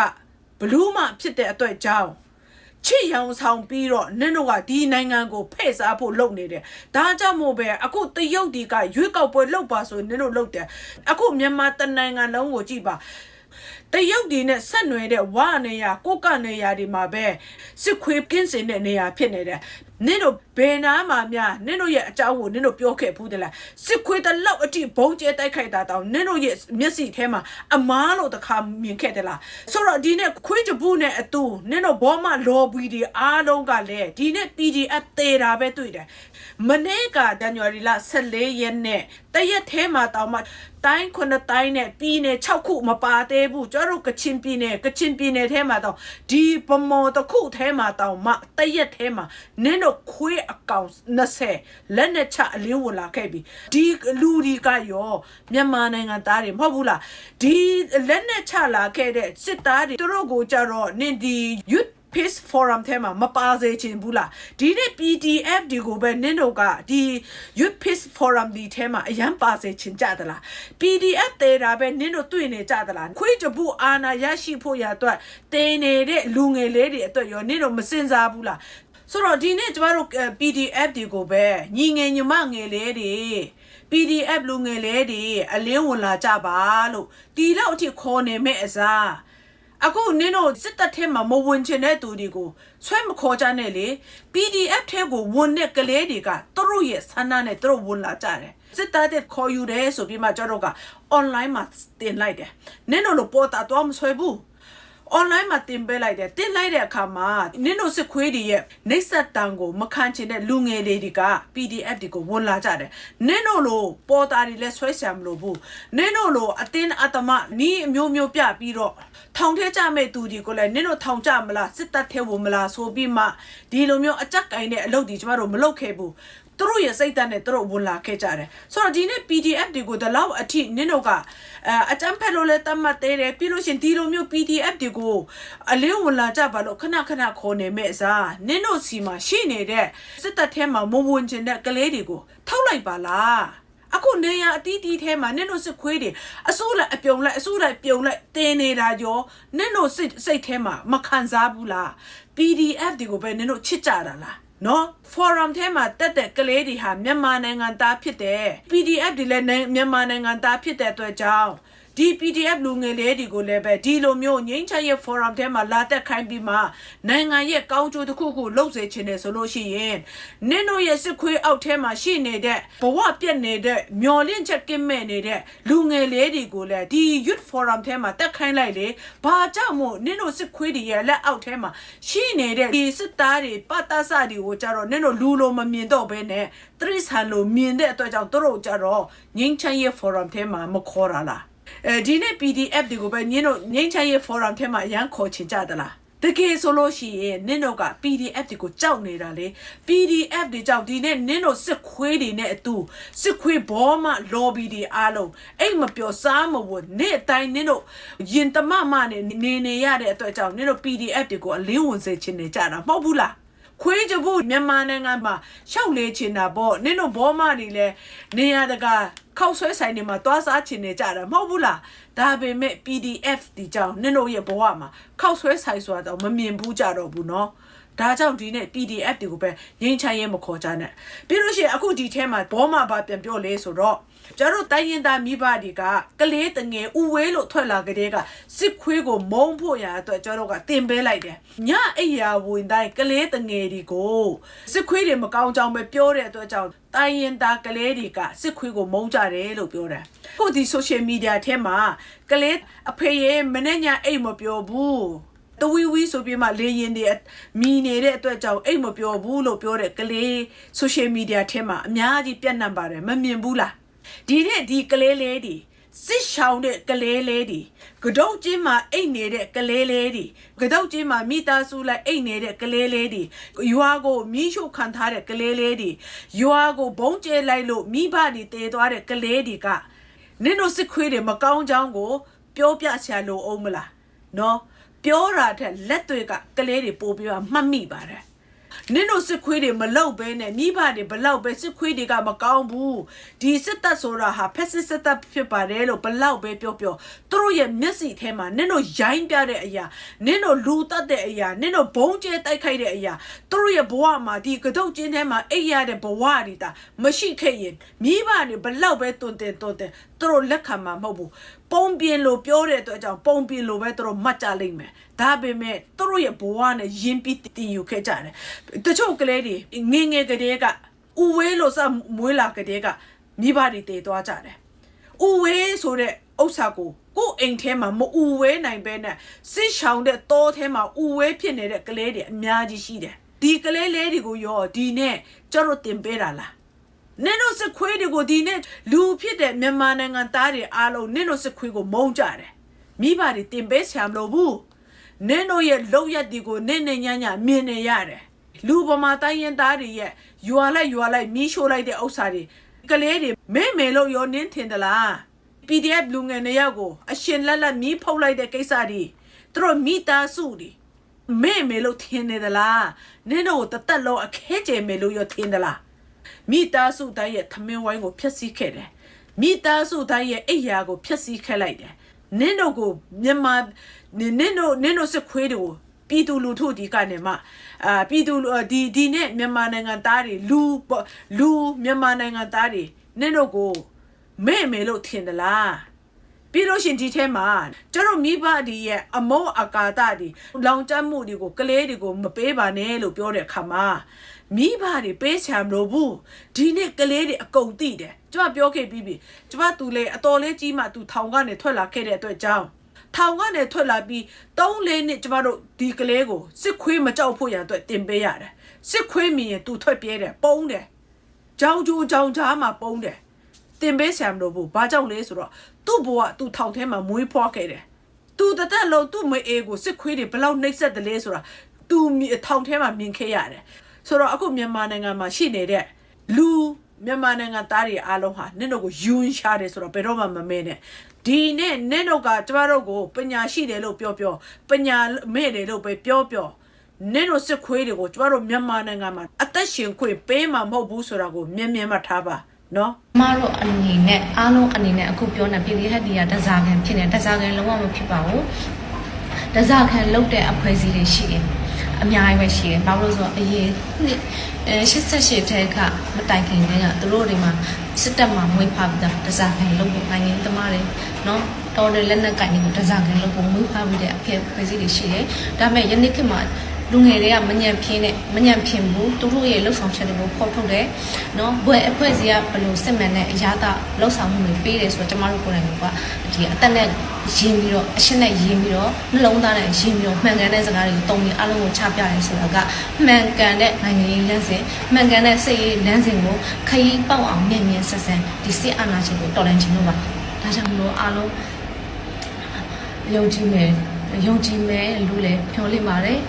ဘလူးမှဖြစ်တဲ့အတွက်ကြောင့်ချစ်ရောင်ဆောင်ပြီးတော့နင်တို့ကဒီနိုင်ငံကိုဖဲ့စားဖို့လုပ်နေတယ်ဒါကြောင့်မို့ပဲအခုတရုတ်ဒီကရွေးကောက်ပွဲလုပ်ပါဆိုနင်တို့လုပ်တယ်အခုမြန်မာတနိုင်ငံလုံးကိုကြည့်ပါတရုတ်ဒီနဲ့ဆက်နွယ်တဲ့ဝါနေရကိုကနေရဒီမှာပဲစစ်ခွေးကင်းစင်တဲ့နေရာဖြစ်နေတယ်နင်တို့ဘယ်နာမှာများနင်တို့ရဲ့အကြောင်းကိုနင်တို့ပြောခဲ့ဘူးတလားစစ်ခွေးတလောက်အထိဘုံကျဲတိုက်ခိုက်တာတောင်နင်တို့ရဲ့မျက်စိထဲမှာအမားလို့တခါမြင်ခဲ့တယ်လားဆိုတော့ဒီနေ့ခွေးကြဘူးနဲ့အတူနင်တို့ဘောမလော်ဘီတွေအားလုံးကလည်းဒီနေ့ PDF တေတာပဲတွေ့တယ်မနေ့ကဇန်နဝါရီလ14ရက်နေ့တရက်ထဲမှာတောင်မှတိုင်း9တိုင်းနဲ့ပြည်နယ်6ခုမပါသေးဘူးကျတို့ကချင်ပြည်နယ်ထဲမှာတော့ဒီဗမော်တစ်ခုထဲမှာတောင်မှတရက်ထဲမှာနင်းတို့ခွေးအကောင်20လက်နဲ့ချအလင်းဝင်လာခဲ့ပြီဒီလူတွေကရောမြန်မာနိုင်ငံသားတွေမဟုတ်ဘူးလားဒီလက်နဲ့ချလာခဲ့တဲ့စစ်သားတွေသူတို့ကိုကြတော့နင်းဒီ Youth Peace Forum ထဲမှာမပါစေချင်ဘူးလားဒီနေ့ PDF ဒီကိုပဲနင်တို့ကဒီ Youth Peace Forum ဒီထဲမှာအရန်ပါစေချင်ကြသလား PDF တေတာပဲနင်တို့တွေ့နေကြသလားခွေးကြဘူးအာနာရရှိဖို့ရအတွက်တင်းနေတဲ့လူငယ်လေးတွေအတွက်ရောနင်တို့မစင်စားဘူးလားဆိုတော့ဒီနေ့ကျမတို့ PDF ဒီကိုပဲညီငယ်ညီမငယ်လေးတွေ PDF လူငယ်လေးတွေအလင်းဝင်လာကြပါလို့ဒီလောက်အထိခေါ်နေမဲ့အစားအခုနင်တို့စစ်တပ်ထဲမှာမဝင်ချင်တဲ့သူတွေကိုဆွဲမခေါ်ကြနဲ့လေ PDF ထဲကိုဝင်တဲ့ကလေးတွေကသူတို့ရဲ့ဆန္ဒနဲ့သူတို့ဝင်လာကြတယ်စစ်တပ်တဲ့ခေါ်ယူတယ်ဆိုပြီးမှကျတော့က online မှာတင်လိုက်တယ်နင်တို့လိုပေါ်တာတော့မဆွဲဘူးonline မှာတင်ပေးလိုက်တယ်တင်လိုက်တဲ့အခါမှာနင်တို့စစ်ခွေးတွေရဲ့နှိပ်စက်တံကိုမခံချင်တဲ့လူငယ်တွေက PDF တွေကိုဝင်လာကြတယ်နင်တို့လိုပေါ်တာတွေလည်းဆွဲဆံမလို့ဘူးနင်တို့လိုအတင်းအတမနီးအမျိုးမျိုးပြပြီးတော့ထောင်ထဲကြမဲ့သူတွေကိုလည်းနင်တို့ထောင်ကြမလားစစ်တပ်ထဲဝင်မလားဆိုပြီးမှဒီလိုမျိုးအကြက်ကင်တဲ့အလုပ်တွေကျမတို့မလုပ်ခဲ့ဘူးသူတို့ရဲ့စိတ်ဓာတ်နဲ့သူတို့ဝင်လာခဲ့ကြတယ်ဆိုတော့ဒီနေ့ PDF တွေကိုဒီလောက်အထိနင်တို့ကအကြမ်းဖက်လို့လဲတတ်မှတ်သေးတယ်ပြီးလို့ရှင်ဒီလိုမျိုး PDF တွေကိုအလင်းဝင်လာကြပါလို့ခဏခဏခေါ်နေမဲ့အစားနင်တို့စီမှာရှိနေတဲ့စစ်တပ်ထဲမှာမဝင်ချင်တဲ့ကလေးတွေကိုထောက်လိုက်ပါလားအခုနေရအတီးတီးထဲမှာနင်တို့စစ်ခွေးတွေအစိုးလိုက်အပြုံလိုက်အစိုးလိုက်ပြုံလိုက်တင်းနေတာကြောနင်တို့စိတ်ထဲမှာမခံစားဘူးလား PDF တွေကိုပဲနင်တို့ချစ်ကြတာလားနော် forum ထဲမှာတက်တဲ့ကလေးတွေဟာမြန်မာနိုင်ငံသားဖြစ်တယ် PDF တွေလည်းမြန်မာနိုင်ငံသားဖြစ်တဲ့အတွက်ကြောင့်ဒီ PDF လူငယ်လေးတွေကိုလည်းပဲဒီလိုမျိုးငိမ့်ချရဲ့ forum ထဲမှာလာတက်ခိုင်းပြီးမှနိုင်ငံရဲ့ကောင်းကျိုးတစ်ခုခုလုပ်စေချင်တယ်ဆိုလို့ရှိရင်နင်တို့ရဲ့စစ်ခွေးအောက်ထဲမှာရှိနေတဲ့ဘဝပြက်နေတဲ့မျော်လင့်ချက်ကင်းမဲ့နေတဲ့လူငယ်လေးတွေကိုလည်းဒီ youth forum ထဲမှာတက်ခိုင်းလိုက်လေဘာကြောင့်မို့နင်တို့စစ်ခွေးတွေရဲ့လက်အောက်ထဲမှာရှိနေတဲ့ဒီစစ်သားတွေပတ်သားစတွေကိုကြတော့နင်တို့လူလိုမမြင်တော့ဘဲနဲ့သရိษံလိုမြင်တဲ့အတွက်ကြောင့်တို့ကြတော့ငိမ့်ချရဲ့ forum ထဲမှာမခေါ်တာလားဒီနေ့ PDF တွေကိုပဲနင်တို့ငိမ့်ချရဲ့ forum ထဲမှာရန်ခေါ်ချင်ကြသလားတကယ်ဆိုလို့ရှိရင်နင်တို့က PDF တွေကိုကြောက်နေတာလေ PDF တွေကြောက်ဒီနေ့နင်တို့စစ်ခွေးတွေနဲ့အတူစစ်ခွေးဘောမ lobby တွေအားလုံးအိမ်မပျော်စားမဝနေ့အတိုင်းနင်တို့ရင်တမမနဲ့နေရတဲ့အတွက်ကြောင့်နင်တို့ PDF တွေကိုအလင်းဝင်စေချင်နေကြတာမဟုတ်ဘူးလားခွေးကြဘူးမြန်မာနိုင်ငံမှာရှောက်လေချင်တာပေါ့နင်တို့ဘောမတွေလည်းနေရတကာခောက်ဆွဲဆိုင်တွေမှာတွားစားချင်နေကြတာမဟုတ်ဘူးလားဒါပေမဲ့ PDF ဒီကြောင့်နင်တို့ရဲ့ဘဝမှာခောက်ဆွဲဆိုင်ဆိုတာတော့မမြင်ဘူးကြတော့ဘူးเนาะဒါကြောင့်ဒီနေ့ PDF တွေကိုပဲငိမ့်ချရဲမခေါ်ကြနဲ့ပြီးလို့ရှိရင်အခုဒီထဲမှာဘောမဘာပြန်ပြောလဲဆိုတော့ကျတို့တိုင်းရင်သားမိဘတွေကကလေးတငယ်ဥဝေးလို့ထွက်လာကြတဲ့ကစစ်ခွေးကိုမုံဖို့ရအတွက်ကျတို့ကတင်ပေးလိုက်တယ်ညအိယာဝင်တိုင်းကလေးတငယ်တွေကိုစစ်ခွေးတွေမကောင်းကြောင်ပဲပြောတဲ့အတွက်ကြောင့်တိုင်းရင်သားကလေးတွေကစစ်ခွေးကိုမုံကြတယ်လို့ပြောတယ်ခုဒီ social media ထဲမှာကလေးအဖေရဲ့မနေ့ညအိတ်မပြောဘူးတဝီဝီဆိုပြီးမှလေရင်တွေမီနေတဲ့အတွက်ကြောင့်အိတ်မပြောဘူးလို့ပြောတဲ့ကလေး social media ထဲမှာအများကြီးပြန့်နှံ့ပါတယ်မမြင်ဘူးလားဒီနေ့ဒီကလေးလေးတွေစစ်ရှောင်းတဲ့ကလေးလေးတွေကတော့ချင်းမှာအိတ်နေတဲ့ကလေးလေးတွေကတော့ချင်းမှာမိသားစုလိုက်အိတ်နေတဲ့ကလေးလေးတွေရွာကိုမီးရှို့ခံထားတဲ့ကလေးလေးတွေရွာကိုဘုံကျဲလိုက်လို့မိဘတွေတည်သွားတဲ့ကလေးတွေကနင်တို့စစ်ခွေးတွေမကောင်းကြောင်းကိုပြောပြချင်လို့အောင်မလားနော်ပြောတာတဲ့လက်တွေကကလေးတွေပို့ပြီးမှတ်မိပါတယ်နင်တို့စစ်ခွေးတွေမလောက်ပဲနဲ့မိဘတွေဘလောက်ပဲစစ်ခွေးတွေကမကောင်းဘူးဒီစစ်တပ်ဆိုတာဟာဖက်စစ်စစ်တပ်ဖြစ်ပါတယ်လို့ဘလောက်ပဲပြောသူတို့ရဲ့မျက်စိထဲမှာနင်တို့ရိုင်းပြတဲ့အရာနင်တို့လူတတ်တဲ့အရာနင်တို့ဘုံကျဲတိုက်ခိုက်တဲ့အရာသူတို့ရဲ့ဘဝမှာဒီကတုတ်ကျင်းထဲမှာအိပ်ရတဲ့ဘဝတွေတာမရှိခဲ့ရင်မိဘတွေဘလောက်ပဲတွန်တင်သူတို့လက်ခံမှာမဟုတ်ဘူးပုံပြင်းလို့ပြောတဲ့အတွက်ကြောင့်ပုံပြင်းလို့ပဲသူတို့မှတ်ကြလိမ့်မယ်ဒါပေမဲ့သူတို့ရဲ့ဘဝနဲ့ယဉ်ပြီးတင်ယူခဲ့ကြတယ်တချို့ကလေးတွေငငယ်ကလေးကဥဝေးလို့စမွေးလာကလေးကမိဘတွေတည်သွားကြတယ်ဥဝေးဆိုတဲ့ဥစ္စာကိုအိမ်ထဲမှာမဥဝေးနိုင်ပဲနဲ့စစ်ရှောင်တဲ့တောထဲမှာဥဝေးဖြစ်နေတဲ့ကလေးတွေအများကြီးရှိတယ်ဒီကလေးလေးတွေကိုရောဒီနဲ့ကျတော့တင်ပေးတာလားနင်တို့စစ်ခွေးတွေကိုဒီနေ့လူဖြစ်တဲ့မြန်မာနိုင်ငံသားတွေအားလုံးနင်တို့စစ်ခွေးကိုမုန်းကြတယ်မိဘတွေတင်ပေးဆရာမလို့ဘူးနင်တို့ရဲ့လောက်ရက်တွေကိုနင့်ညမြမြင်နေရတယ်လူပမာတိုင်းရင်သားတွေရဲ့ရွာလိုက်မီးရှို့လိုက်တဲ့ဥစ္စာတွေကလေးတွေမဲလို့ရောနင်းထင်သလား PDF လူငယ်တွေရောက်ကိုအရှင်လက်မီးဖုတ်လိုက်တဲ့ကိစ္စတွေသူတို့မိသားစုတွေ မေလို့ထင်းနေသလားနင်းတို့တသက်လုံးအခဲကျဲမေလို့ရထင်းသလားမိသားစုတိုင်းရဲ့သမင်းဝိုင်းကိုဖျက်ဆီးခဲ့တယ်မိသားစုတိုင်းရဲ့အိယာကိုဖျက်ဆီးခဲ့လိုက်တယ်နင်းတို့ကိုမြန်မာနင်းတို့စစ်ခွေးတွေကိုပြည်သူလူထုဒီကနေမှပြည်သူဒီနဲ့မြန်မာနိုင်ငံသားတွေလူမြန်မာနိုင်ငံသားတွေနင်းတို့ကိုမေလို့ထင်သလားပြီးလို့ရှင်ဒီထဲမှာကျတို့မိဘဒီရဲ့အမောအကာတတွေလောင်ကျမှုတွေကိုကလေးတွေကိုမပေးပါနဲ့လို့ပြောတဲ့အခါမှာမိဘတွေပေးချင်လို့ဘူးဒီနေ့ကလေးတွေအကုန်သိတယ်ကျမပြောခဲ့ပြီးပြီကျမသူလေအတော်လေးကြီးမှသူထောင်ကနေထွက်လာခဲ့တဲ့အတွက်ကြောင့်ထောင်ကနေထွက်လာပြီး3-4နှစ်ကျမတို့ဒီကလေးကိုစစ်ခွေးမကြောက်ဖို့ရန်အတွက်တင်ပေးရတယ်စစ်ခွေးမြင်ရင်သူထွက်ပြေးတယ်ပုံးတယ်ကြောင်ကျူကြောင်ကြားမှာပုံးတယ်တင်ပေးဆံလို့ဘူးဘာကြောင့်လဲဆိုတော့သူ့ဘဝသူ့ထောင်ထဲမှာမွေးဖွားခဲ့တယ်သူတသက်လုံးသူ့မအေးကိုစစ်ခွေးတွေဘလောက်နှိပ်စက်တယ်လဲဆိုတာသူထောင်ထဲမှာမြင်ခဲ့ရတယ်ဆိုတော့အခုမြန်မာနိုင်ငံမှာရှိနေတဲ့လူမြန်မာနိုင်ငံသားတွေအားလုံးဟာနင့်တို့ကိုယွန်းရှားတယ်ဆိုတော့ဘယ်တော့မှမမဲနဲ့ဒီနဲ့နင့်တို့ကကျမတို့ကိုပညာရှိတယ်လို့ပြောပညာမဲ့တယ်လို့ပဲပြောနင့်တို့စစ်ခွေးတွေကိုကျမတို့မြန်မာနိုင်ငံမှာအသက်ရှင်ခွင့်ပေးမှာမဟုတ်ဘူးဆိုတာကိုမြင်မှတ်ထားပါနော်မတို့အနေနဲ့အားလုံးအနေနဲ့အခုပြောနေပြည်ဟက်ဒီကတစားခံဖြစ်နေတစားခံလုံးဝမဖြစ်ပါဘူးတစားခံလုတ်တဲ့အဖွဲ့အစည်းတွေရှိတယ်အများကြီးပဲရှိတယ်ဘာလို့ဆိုတော့အရင်88ထဲကမတိုင်ခင်တည်းကသူတို့တွေမှာစစ်တပ်မှာမွေးဖားပြီးတစားခံလုတ်ဖို့နိုင်ငံသမားတွေနော်တော်တယ်လက်နက်ကင်တွေကိုတစားခံလုတ်ဖို့မွေးဖားပြီးတဲ့အဖွဲ့အစည်းတွေရှိတယ်ဒါပေမဲ့ယနေ့ခေတ်မှာလူငယ်တွေကမညံဖင်းဘူးသူတို့ရဲ့လှုပ်ဆောင်ချက်တွေကိုဖော်ထုတ်တယ်နော်ဘွယ်အဖွဲ့အစည်းကဘယ်လိုစစ်မှန်တဲ့အရာသာလှုပ်ဆောင်မှုတွေပေးတယ်ဆိုတော့ကျမတို့ကိုယ်တိုင်ကဒီအသက်နဲ့ရင်းပြီးတော့အရှင်းနဲ့ရင်းပြီးတော့နှလုံးသားနဲ့ရင်းပြီးတော့မှန်ကန်တဲ့စကားတွေကိုတုံပြီးအလုံးကိုချပြတယ်ဆိုတာကမှန်ကန်တဲ့နိုင်ငံရေးလမ်းစဉ်မှန်ကန်တဲ့စိတ်ရေးလမ်းစဉ်ကိုခရီးပေါက်အောင်မြင်ဆက်ဒီစစ်အာဏာရှင်ကိုတော်လှန်ခြင်းလို့ပါဒါကြောင့်မလို့အားလုံးယုံကြည်မယ်လို့လည်းပြောလိမ့်ပါတယ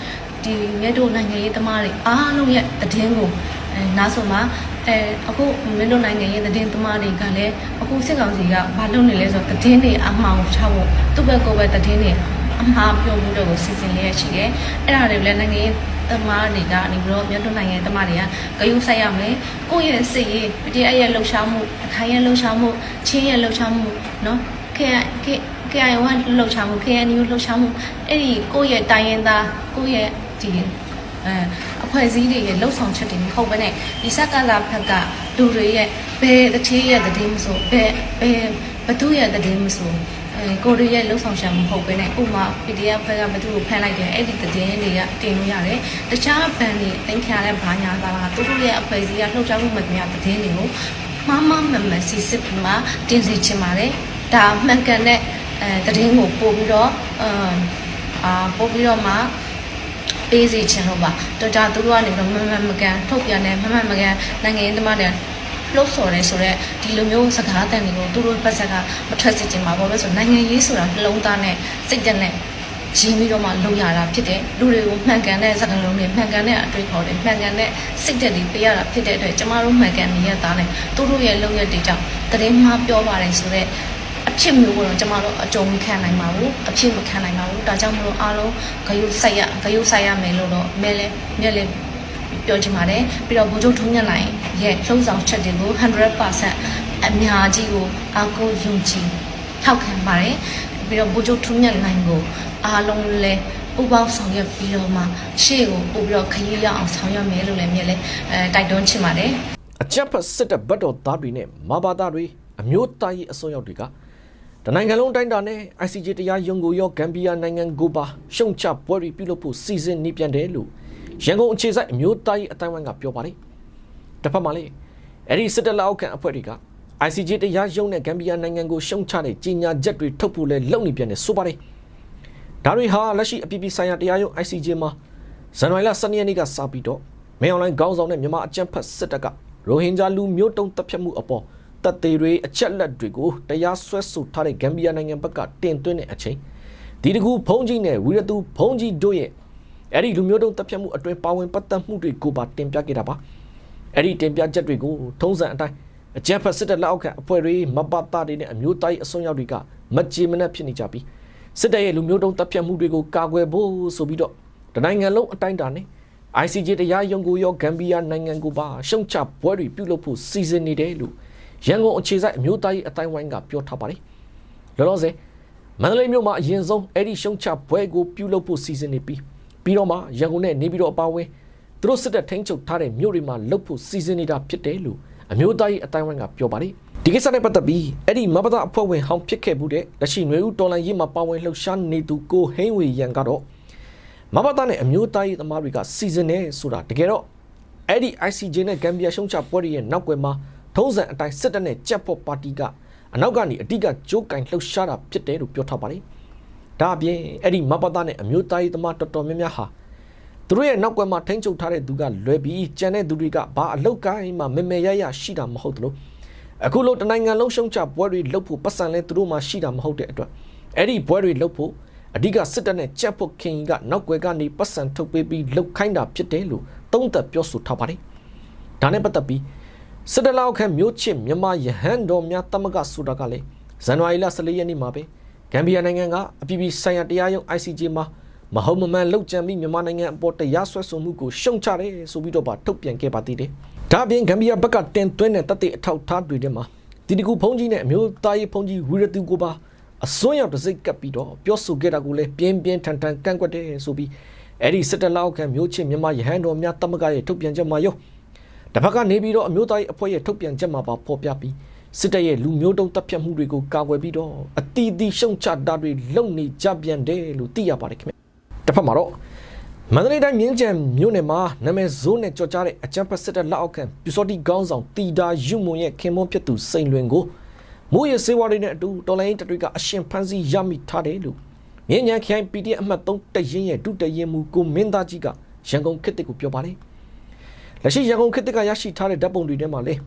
်ဒီမြတ်တို့နိုင်ငံရေးသမားတွေအားလုံးရဲ့တည်င်းကိုနားဆိုမှာအခုမြတ်တို့နိုင်ငံရေးတည်င်းသမားတွေကလည်းအခုစစ်ကောင်စီကဘာလုပ်နေလဲဆိုတော့တည်င်းတွေအမှောင်ချဖို့သူ့ဘက်ကိုပဲတည်င်းတွေအမှားပြောမှုတွေကိုစီစဉ်ရရှိတယ်အဲ့ဒါတွေလည်းနိုင်ငံရေးသမားတွေကနေပြီးတော့မြတ်တို့နိုင်ငံရေးသမားတွေကဂရုစိုက်ရမယ်ကိုယ့်ရဲ့စိတ်ရေးတရားရဲ့လှုပ်ရှားမှုအခိုင်ရဲ့လှုပ်ရှားမှုချင်းရဲ့လှုပ်ရှားမှုနော်KI ဝလှုပ်ရှားမှု KNU လှုပ်ရှားမှုအဲ့ဒီကိုယ့်ရဲ့တိုင်းရင်းသားကိုယ့်ရဲ့ဒီအဖွဲ့အစည်းတွေရဲ့လှုပ်ဆောင်ချက်တွေမဟုတ်ဘဲနဲ့ဒီစက်ကလာဖက်ကလူတွေရဲ့ဘယ်တစ်သေးရဲ့တည်င်းမဆိုဘသူရဲ့တည်င်းမဆိုကိုရီးယားလှုပ်ဆောင်ချက်မဟုတ်ဘဲနဲ့ဥမာ PDF ဘက်ကဘသူကိုဖမ်းလိုက်တယ်အဲ့ဒီတည်င်းတွေကတင်လို့ရတယ်တခြားဘန်တွေအသိခံရတဲ့ဘာညာသားကသူတို့ရဲ့အဖွဲ့အစည်းကလှုပ်ရှားမှုမမြတ်တည်င်းတွေကိုမှန်မှန်စီစစ်ပြီးမှတင်စီချင်ပါတယ်ဒါမှန်ကန်တဲ့တည်င်းကိုပို့ပြီးတော့မှပေးစီချင်လို့ပါတော်ကြသူတို့ကနေတော့မကန်ထုတ်ပြန်တယ်မကန်နိုင်ငံရေးသမားတွေလှုပ်ဆော်တယ်ဆိုတော့ဒီလိုမျိုးစကားတန်တွေကိုသူတို့ပတ်ဆက်ကမထွက်စေချင်ပါဘူးလို့ဆိုနိုင်ငံရေးဆိုတာနှလုံးသားနဲ့စိတ်ဓာတ်နဲ့ရင်းပြီးတော့မှလုပ်ရတာဖြစ်တယ်လူတွေကိုမှန်ကန်တဲ့စကားလုံးတွေမှန်ကန်တဲ့အတွေ့အခေါ်တွေမှန်ကန်တဲ့စိတ်ဓာတ်တွေပေးရတာဖြစ်တဲ့အတွက်ကျမတို့မှန်ကန်နေရတာနဲ့သူတို့ရဲ့လုပ်ရတဲ့ကြောင့်တရင်မှာပြောပါတယ်ဆိုတော့အဖြစ်မျိုးကိုတော့ကျမတို့အကြုံမခံနိုင်ပါဘူးအဖြစ်မခံနိုင်ပါဘူးဒါကြောင့်မလို့အားလုံးဂယုစိုက်ရမယ်လို့တော့မြဲလဲပြောချင်ပါတယ်ပြီးတော့ဘိုးချုပ်ထုံးညက်နိုင်ရဲ့လှုံ့ဆော်ချက်တွေကို 100% အများကြီးကိုအားကိုးယုံကြည်ထောက်ခံပါတယ်ပြီးတော့ဘိုးချုပ်ထုံးညက်နိုင်ကိုအားလုံးလဲပူပေါင်းဆောင်ရွက်ပြီးတော့မှရှေ့ကိုပို့ပြီးတော့ခရီးရအောင်ဆောင်ရွက်မယ်လို့လည်းမြဲလဲတိုက်တွန်းချင်ပါတယ်အချက်ဖတ်စစ်တဲ့ဘတ်တော်သားတွေနဲ့မဘာသားတွေအမျိုးသားရေးအစိုးရတွေကတနိုင်ငံလုံးတိုင်းတာနဲ့ ICJ တရားရုံးကိုရောဂမ်ဘီယာနိုင်ငံကိုပါရှုံချပွဲတွေပြုလုပ်ဖို့စီစဉ်နေပြန်တယ်လို့ရန်ကုန်အခြေစိုက်အမျိုးသားရေးအတိုင်းအဝိုင်းကပြောပါတယ်။တစ်ဖက်မှာလည်းအဲ့ဒီစစ်တပ်လက်အောက်ခံအဖွဲ့တွေက ICJ တရားရုံးနဲ့ဂမ်ဘီယာနိုင်ငံကိုရှုံချတဲ့ကြီးညာချက်တွေထုတ်ဖို့လဲလုပ်နေပြန်တယ်ဆိုပါတယ်။ဒါတွေဟာလက်ရှိအပြည်ပြည်ဆိုင်ရာတရားရုံး ICJ မှာဇန်နဝါရီလ12ရက်နေ့ကစပြီးတော့မဲအွန်လိုင်းခေါင်းဆောင်နဲ့မြန်မာအကြမ်းဖက်စစ်တပ်ကရိုဟင်ဂျာလူမျိုးတုံးတပ်ဖြတ်မှုအပေါ်တပ်သေးတွေအချက်လက်တွေကိုတရားစွဲဆိုထားတဲ့ဂမ်ဘီယာနိုင်ငံဘက်ကတင်သွင်းတဲ့အချိန်ဒီတကူဖုံးကြီးနဲ့ဝီရတူဖုံးကြီးတို့ရဲ့အဲ့ဒီလူမျိုးတုံးတပ်ဖြတ်မှုအတွင်းပါဝင်ပတ်သက်မှုတွေကိုပါတင်ပြခဲ့တာပါအဲ့ဒီတင်ပြချက်တွေကိုထုံးစံအတိုင်းအကြမ်းဖက်စစ်တပ်လက်အောက်ခံအဖွဲ့တွေမပတ်သားတွေနဲ့အမျိုးသားရေးအစွန်းရောက်တွေကမကြေမနက်ဖြစ်နေကြပြီးစစ်တပ်ရဲ့လူမျိုးတုံးတပ်ဖြတ်မှုတွေကိုကာကွယ်ဖို့ဆိုပြီးတော့ တနိုင်ငံလုံးအတိုင်းအတာနဲ့ ICJ တရားရုံးကိုရောဂမ်ဘီယာနိုင်ငံကိုပါရှုံချပွဲတွေပြုလုပ်ဖို့စီစဉ်နေတယ်လို့ရန်ကုန်အခြေစိုက်အမျိုးသားရေးအတိုင်းဝိုင်းကပြောထားပါတယ်လောလောဆယ်မန္တလေးမြို့မှာအရင်ဆုံးအဲ့ဒီရှုံချပွဲကိုပြုလုပ်ဖို့စီစဉ်နေပြီးတော့မှရန်ကုန်နဲ့နေပြည်တော်အပါအဝင်သူတို့စစ်တပ်ထိန်းချုပ်ထားတဲ့မြို့တွေမှာလှုပ်ဖို့စီစဉ်နေတာဖြစ်တယ်လို့အမျိုးသားရေးအတိုင်းဝိုင်းကပြောပါတယ်ဒီကိစ္စနဲ့ပတ်သက်ပြီးအဲ့ဒီမဘဒအဖွဲ့ဝင်ဟောင်းဖြစ်ခဲ့မှုတဲ့လက်ရှိຫນွေဦးတော်လိုင်းရေးမှာပါဝင်လှုပ်ရှားနေသူကိုဟိန်းဝေရန်ကတော့မဘဒနဲ့အမျိုးသားရေးသမားတွေကစီစဉ်နေဆိုတာတကယ်တော့အဲ့ဒီ ICJ နဲ့ဂမ်ဘီယာရှုံချပွဲတွေရဲ့နောက်ွယ်မှာထုံးစံအတိုင်းစစ်တပ်နဲ့ကြက်ဖို့ပါတီကအနောက်ကနေအဓိကကြိုးကင်လှုပ်ရှားတာဖြစ်တယ်လို့ပြောထားပါတယ်ဒါအပြင်အဲ့ဒီမဘဒနဲ့အမျိုးသားရေးသမားတော်တော်များများဟာသူတို့ရဲ့နောက်ွယ်မှာထိန်းချုပ်ထားတဲ့သူကလွယ်ပြီးကြံတဲ့သူတွေကဘာအလောက်ကိုင်းမှမမေရရရှိတာမဟုတ်ဘူးလို့အခုလိုတနိုင်ငံလုံးရှုံချပွဲတွေလှုပ်ဖို့ပတ်စံလဲသူတို့မှရှိတာမဟုတ်တဲ့အတွက်အဲ့ဒီပွဲတွေလှုပ်ဖို့အဓိကစစ်တပ်နဲ့ကြက်ဖို့ခင်ကနောက်ွယ်ကနေပတ်စံထုတ်ပေးပြီးလှုပ်ခိုင်းတာဖြစ်တယ်လို့သုံးသပ်ပြောဆိုထားပါတယ်ဒါနဲ့ပတ်သက်ပြီးစစ်တပ်လောက်ခံမျိုးချစ်မြန်မာယဟန်တော်များတမကဆိုတာကလည်းဇန်နဝါရီလ14ရက်နေ့မှာပဲဂမ်ဘီယာနိုင်ငံကအပြည်ပြည်ဆိုင်ရာတရားရုံး ICJ မှာမဟုတ်မမှန်လှုပ်ကြံပြီးမြန်မာနိုင်ငံအပေါ်တရားစွဲဆိုမှုကိုရှုံချတယ်ဆိုပြီးတော့ပါထုတ်ပြန်ခဲ့ပါသေးတယ်။ဒါအပြင်ဂမ်ဘီယာဘက်ကတင်သွင်းတဲ့တပ်တွေအထောက်ထားတွေထဲမှာဒီတကူဖုံးကြီးနဲ့အမျိုးသားရေးဖုံးကြီးဝီရတူကိုပါအစွန်းရောက်တစိတ်ကပ်ပြီးတော့ပြောဆိုခဲ့တာကိုလည်းပြင်းပြင်းထန်ထန်ကန့်ကွက်တယ်ဆိုပြီးအဲ့ဒီစစ်တပ်လောက်ခံမျိုးချစ်မြန်မာရဟန်းတော်များတမကရဲ့ထုတ်ပြန်ချက်မှာရောတစ်ဖက်ကနေပြီးတော့အမျိုးသားရေးအဖွဲ့ရဲ့ထုတ်ပြန်ချက်မှာပါဖော်ပြပြီးစစ်တပ်ရဲ့လူမျိုးတုံးတပ်ဖြတ်မှုတွေကိုကာကွယ်ပြီးတော့အတီးတီးရှုံချတာတွေလုပ်နေကြပြန်တယ်လို့သိရပါတယ်ခင်ဗျတစ်ဖက်မှာတော့မန္တလေးတိုင်းမြင်းကြံမြို့နယ်မှာနာမည်ဇိုးနဲ့ကြော်ကြားတဲ့အကြမ်းဖက်စစ်တပ်လက်အောက်ခံပြူစောတိကောင်းဆောင်တီတာယူမွန်ရဲ့ခင်မွန်းဖြစ်သူစိန်လွင်ကိုမိုးရစေဝါတွေနဲ့အတူတော်လိုင်းတပ်တွေကအရှင်ဖမ်းဆီးရမိထားတယ်လို့မြင်းကြံခိုင် PDF အမှတ်3တရင်ရဲ့ဒုတရင်မူကိုမင်းသားကြီးကရန်ကုန်ခေတ်တစ်ကိုပြောပါတယ်လက်ရှိရန်ကုန်ခေတ်တစ်ကရရှိထားတဲ့ဓာတ်ပုံတွေထဲမှာလည်း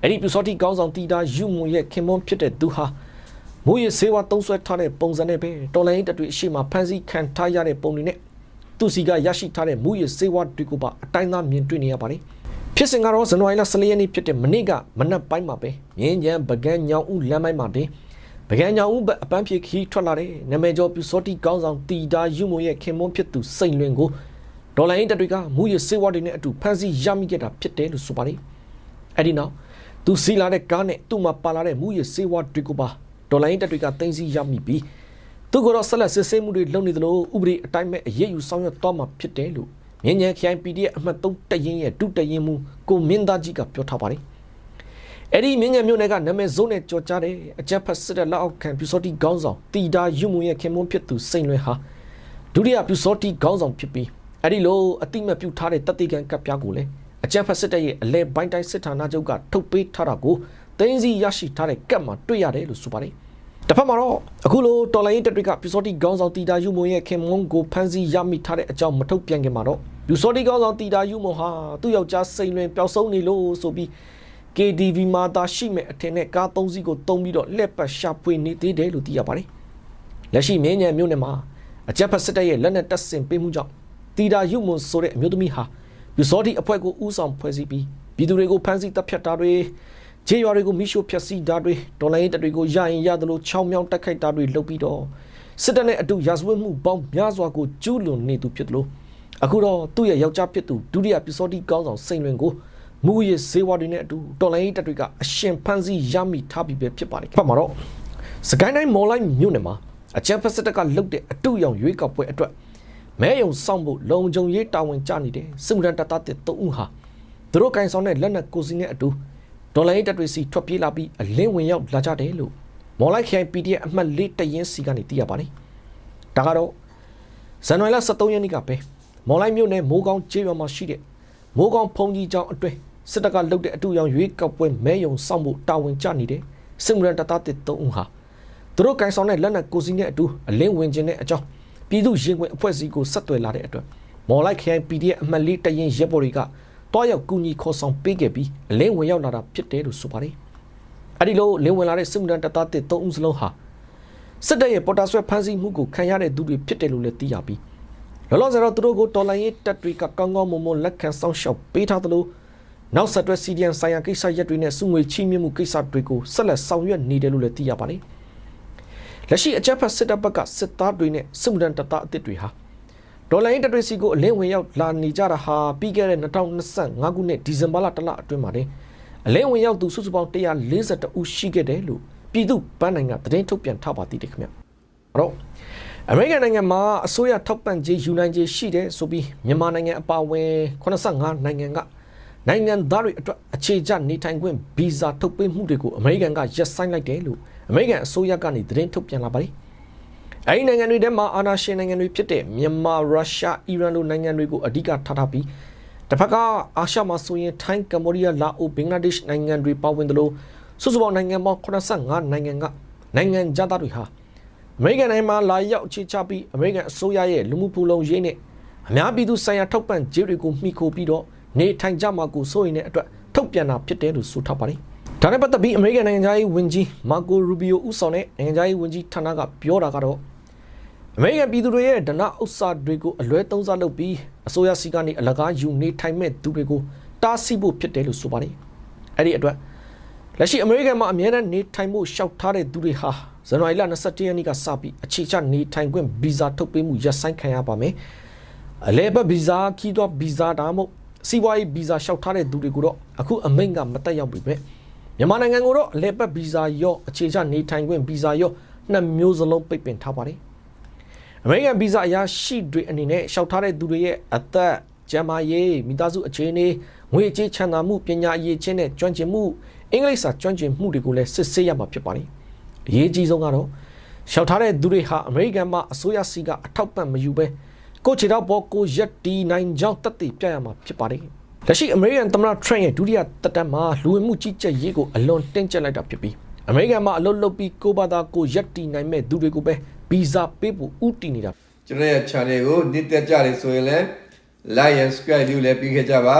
အဲ့ဒီပြူစောတိကောင်းဆောင်တီတာယူမွန်ရဲ့ခင်မွန်းဖြစ်တဲ့သူဟာမိုးရစေဝါသုံးဆွဲထားတဲ့ပုံစံနဲ့ပဲတော်လိုင်းတပ်တွေအရှိမဖမ်းဆီးခံထားရတဲ့ပုံတွေနဲ့သူစီကရရှိထားတဲ့မူရစေဝါတွေကိုပါအတိုင်းသားမြင်တွေ့နေရပါတယ်ဖြစ်စဉ်ကတော့ဇန်နဝါရီလ14ရက်နေ့ဖြစ်တဲ့မနေ့ကမနက်ပိုင်းမှာပဲမြင်းကြံပကန်းညောင်ဦးလမ်းပိုင်းမှာတင်ပကန်းညောင်ဦးအပန်းဖြေခီးထွက်လာတဲ့နာမည်ကျော်ပြူစောတိကောင်းဆောင်တီတာယူမွန်ရဲ့ခင်မွန်းဖြစ်သူစိန်လွင်ကိုဒေါ်လာရင်းတပ်တွေကမူရစေဝါတွေနဲ့အတူဖမ်းဆီးရမိခဲ့တာဖြစ်တယ်လို့ဆိုပါတယ်အဲ့ဒီနောက်သူစီလာတဲ့ကားနဲ့သူ့မှာပါလာတဲ့မူရစေဝါတွေကိုပါဒေါ်လာရင်းတပ်တွေကတင်စီရမိပြီးသူကတော့ဆက်လက်စစ်ဆေးမှုတွေလုပ်နေသလိုဥပဒေအတိုင်းပဲအရေးယူဆောင်ရွက်သွားမှာဖြစ်တယ်လို့မြင်းညံခိုင် PDF အမှတ်3တရင်ရဲ့ဒုတရင်မူကိုမင်းသားကြီးကပြောထားပါတယ်အဲ့ဒီမြင်းညံမြို့နယ်ကနာမည်ဇိုးနဲ့ကြော်ကြားတဲ့အကြမ်းဖက်စစ်တပ်လက်အောက်ခံပြူစောတိခေါင်းဆောင်တီတာယူမွန်ရဲ့ခင်မွန်းဖြစ်သူစိန်လွင်ဟာဒုတိယပြူစောတိခေါင်းဆောင်ဖြစ်ပြီးအဲ့ဒီလိုအတိမတ်ပြုထားတဲ့တပ်တိကန်ကပ်ပြားကိုလည်းအကြမ်းဖက်စစ်တပ်ရဲ့အလဲပိုင်းတိုင်းစစ်ဌာနချုပ်ကထုတ်ပေးထားတာကိုတင်းစီရရှိထားတဲ့ကပ်မှာတွေ့ရတယ်လို့ဆိုပါတယ်တစ်ဖက်မှာတော့အခုလိုတော်လိုင်းတပ်တွေကပြူစောတိခေါင်းဆောင်တီတာယူမွန်ရဲ့ခင်မွန်းကိုဖမ်းဆီးရမိထားတဲ့အကြောင်းမထုတ်ပြန်ခင်မှာတော့ပြူစောတိခေါင်းဆောင်တီတာယူမွန်ဟာသူ့ယောက်ျားစိန်လွင်ပျောက်ဆုံးနေလို့ဆိုပြီး KTV မှာသာရှိမဲ့အထင်နဲ့ကား3စီးကိုတုံးပြီးတော့လက်ပတ်ရှာဖွေနေသေးတယ်လို့သိရပါတယ်လက်ရှိမင်းညံမြို့နယ်မှာအကြမ်းဖက်စစ်တပ်ရဲ့လက်နက်တပ်ဆင်ပေးမှုကြောင့်တီတာယူမွန်ဆိုတဲ့အမျိုးသမီးဟာပြူစောတိအဖွဲ့ကိုဦးဆောင်ဖွဲ့စည်းပြီးပြည်သူတွေကိုဖမ်းဆီးတပ်ဖြတ်တာတွေခြေရွာတွေကိုမိရှို့ဖျက်ဆီးတာတွေဒေါ်လာရေးတပ်တွေကိုရရင်ရသလိုချောင်းမြောင်းတိုက်ခိုက်တာတွေလုပ်ပြီးတော့စစ်တပ်နဲ့အတူရာဇဝတ်မှုပေါင်းများစွာကိုကျူးလွန်နေသူဖြစ်တယ်လို့အခုတော့သူ့ရဲ့ယောက်ျားဖြစ်သူဒုတိယပြူစောတိကောင်းဆောင်စိန်လွင်ကိုမူရစေဝါတွေနဲ့အတူတော်လိုင်းတပ်တွေကအရှင်ဖမ်းဆီးရမိထားပြီးပဲဖြစ်ပါတယ်။ဖတ်မှာတော့စကိုင်းတိုင်းမော်လိုက်မြို့နယ်မှာအချမ်းဖက်စစ်တပ်ကလုတ်တဲ့အတူရောင်ရွေးကောက်ပွဲအတွက်မဲယုံဆောင်ဖို့လုံခြုံရေးတာဝန်ကျနေတဲ့စစ်မှုထမ်းတပ်သား3ဦးဟာသူတို့ကင်ဆောင်တဲ့လက်နက်ကိုစီနဲ့အတူဒေါ်လာရေးတပ်တွေစီထွက်ပြေးလာပြီးအလင်းဝင်ရောက်လာကြတယ်လို့မော်လိုက်ခိုင် PDF အမှတ်4တရင်စီကနေသိရပါတယ်။ဒါကတော့ဇန်နဝါရီလ23ရက်နေ့ကပဲမော်လိုက်မြို့နယ်မိုးကောင်းကျေးရွာမှာရှိတဲ့မိုးကောင်းဖုန်ကြီးကျောင်းအတွင်းစစ်တပ်ကလုတ်တဲ့အတူရောင်ရွေးကောက်ပွဲမဲယုံဆောင်ဖို့တာဝန်ကျနေတဲ့စစ်မှုထမ်းတပ်သား3ဦးဟာသူတို့ကင်ဆောင်တဲ့လက်နက်ကိုစီနဲ့အတူအလင်းဝင်ခြင်းတဲ့အကြောင်းပြည်သူရင်ခွင်အဖွဲ့အစည်းကိုဆက်သွယ်လာတဲ့အတွက်မော်လိုက်ခိုင် PDF အမှတ်4တရင်ရဲဘော်တွေကတွားရောက်ကူညီခေါ်ဆောင်ပေးခဲ့ပြီးအလင်းဝင်ရောက်လာတာဖြစ်တယ်လို့ဆိုပါတယ်။အဲဒီလိုလင်းဝင်လာတဲ့စစ်မှုထမ်းတပ်သား3ဦးစလုံးဟာစစ်တပ်ရဲ့ပေါ်တာဆွဲဖမ်းဆီးမှုကိုခံရတဲ့သူတွေဖြစ်တယ်လို့လည်းသိရပြီးလောလောဆယ်တော့သူတို့ကိုတော်လိုင်းရေးတပ်တွေကကောင်းကောင်းမွန်မွန်လက်ခံဆောင်ရှောက်ပေးထားသလိုနောက်ဆက်တွဲ CDN ဆိုင်ရာကိစ္စရပ်တွေနဲ့စုငွေချီးမြှင့်မှုကိစ္စတွေကိုဆက်လက်ဆောင်ရွက်နေတယ်လို့လည်းသိရပါတယ်။လက်ရှိအကြမ်းဖက်စစ်တပ်ဘက်ကစစ်သားတွေနဲ့စစ်မှုထမ်းတပ်သားအသစ်တွေဟာ ဒေါ်လာရင်းတတွေစီကိုအလင်းဝင်ရောက်လာနေကြတာဟာပြီးခဲ့တဲ့2025ခုနှစ်ဒီဇင်ဘာလ1လအတွင်းမှာတင်အလင်းဝင်ရောက်သူစုစုပေါင်း142ဦးရှိခဲ့တယ်လို့ပြည်သူ့ပန်းနိုင်ငံသတင်းထုတ်ပြန်ထားပါသေးတယ်ခင်ဗျအဲ့တော့အမေရိကန်နိုင်ငံမှာအစိုးရထောက်ပံ့ကြေးယူနိုင်ကြေးရှိတယ်ဆိုပြီးမြန်မာနိုင်ငံအပါအဝင်85နိုင်ငံကနိုင်ငံသားတွေအတွက်အခြေချနေထိုင်ခွင့်ဗီဇာထုတ်ပေးမှုတွေကိုအမေရိကန်ကရပ်ဆိုင်းလိုက်တယ်လို့အမေရိကန်အစိုးရကနေသတင်းထုတ်ပြန်လာပါတယ်။အဲဒီနိုင်ငံတွေထဲမှာအာဏာရှင်နိုင်ငံတွေဖြစ်တဲ့မြန်မာ၊ရုရှား၊အီရန်လိုနိုင်ငံတွေကိုအဓိကထားပြီးတစ်ဖက်ကအာရှမှာဆိုရင်ထိုင်း၊ကမ္ဘောဒီးယား၊လာအို၊ဘင်္ဂလားဒေ့ရှ်နိုင်ငံတွေပါဝင်တယ်လို့စုစုပေါင်းနိုင်ငံပေါင်း85နိုင်ငံကနိုင်ငံသားတွေဟာအမေရိကန်နိုင်ငံမှာလာရောက်အခြေချပြီးအမေရိကန်အစိုးရရဲ့လူမှုဖူလုံရေးနဲ့အများပြည်သူဆိုင်ရာထောက်ပံ့ကြေးတွေကိုမှီခိုပြီးတော့နေထိုင်ကြမှာကိုစိုးရိမ်တဲ့အတွက်ထုတ်ပြန်တာဖြစ်တယ်လို့ဆိုထားပါတယ်။ဒါနဲ့ပတ်သက်ပြီးအမေရိကန်နိုင်ငံသားရေးဝန်ကြီးမာကိုရူဘီယိုဦးဆောင်တဲ့နိုင်ငံသားရေးဝန်ကြီးဌာနကပြောတာကတော့အမေရိကန်ပြည်သူတွေရဲ့ဒဏဥစ္စာတွေကိုအလွဲသုံးစားလုပ်ပြီးအစိုးရစီကနေအလကားယူနေထိုင်မဲ့သူတွေကိုတားဆီးဖို့ဖြစ်တယ်လို့ဆိုပါတယ်။အဲ့ဒီအတွက်လက်ရှိအမေရိကန်မှာအမြဲတမ်းနေထိုင်မှုရှောက်ထားတဲ့သူတွေဟာဇန်နဝါရီလ21ရက်နေ့ကစပြီးအခြေချနေထိုင်ခွင့်ဗီဇာထုတ်ပေးမှုရပ်ဆိုင်းခံရပါမယ်။အလဲဘဗီဇာခီးသွွားဗီဇာဒါမှမဟုတ်စီးပွားရေးဗီဇာလျှောက်ထားတဲ့သူတွေကိုတော့အခုအမိန့်ကမတက်ရောက်ပြီပဲမြန်မာနိုင်ငံကိုတော့အလဲပတ်ဗီဇာရောအခြေချနေထိုင်ခွင့်ဗီဇာရောနှစ်မျိုးစလုံးပိတ်ပင်ထားပါတယ်အမေရိကန်ဗီဇာအရရှိတွေအနေနဲ့လျှောက်ထားတဲ့သူတွေရဲ့အသက်ကျန်းမာရေးမိသားစုအခြေအနေငွေကြေးချမ်းသာမှုပညာအရေးချင်းနဲ့ကျွမ်းကျင်မှုအင်္ဂလိပ်စာကျွမ်းကျင်မှုတွေကိုလည်းစစ်ဆေးရမှာဖြစ်ပါတယ်အရေးကြီးဆုံးကတော့လျှောက်ထားတဲ့သူတွေဟာအမေရိကန်မှာအစိုးရစီကအထောက်ပံ့မယူဘဲကိုချီတော့ဘောကိုရက်တီနိုင်ကြောင်းတက်တည်ပြရမှာဖြစ်ပါတယ်။လက်ရှိအမေရိကန်သမ္မတထရန့်ရဲ့ဒုတိယသက်တမ်းမှာလူဝင်မှုကြီးကြပ်ရေးကိုအလွန်တင်းကျပ်လိုက်တာဖြစ်ပြီးအမေရိကန်မှာအလုပ်လုပ်ပြီးကိုဘာသာကိုရက်တီနိုင်မဲ့သူတွေကိုပဲဗီဇာပေးဖို့ဥတီနေတာကျွန်တော်ရဲ့ channel ကိုနှစ်သက်ကြတယ်ဆိုရင်လည်း like and subscribe လုပ်လည်းပြီးခဲ့ကြပါ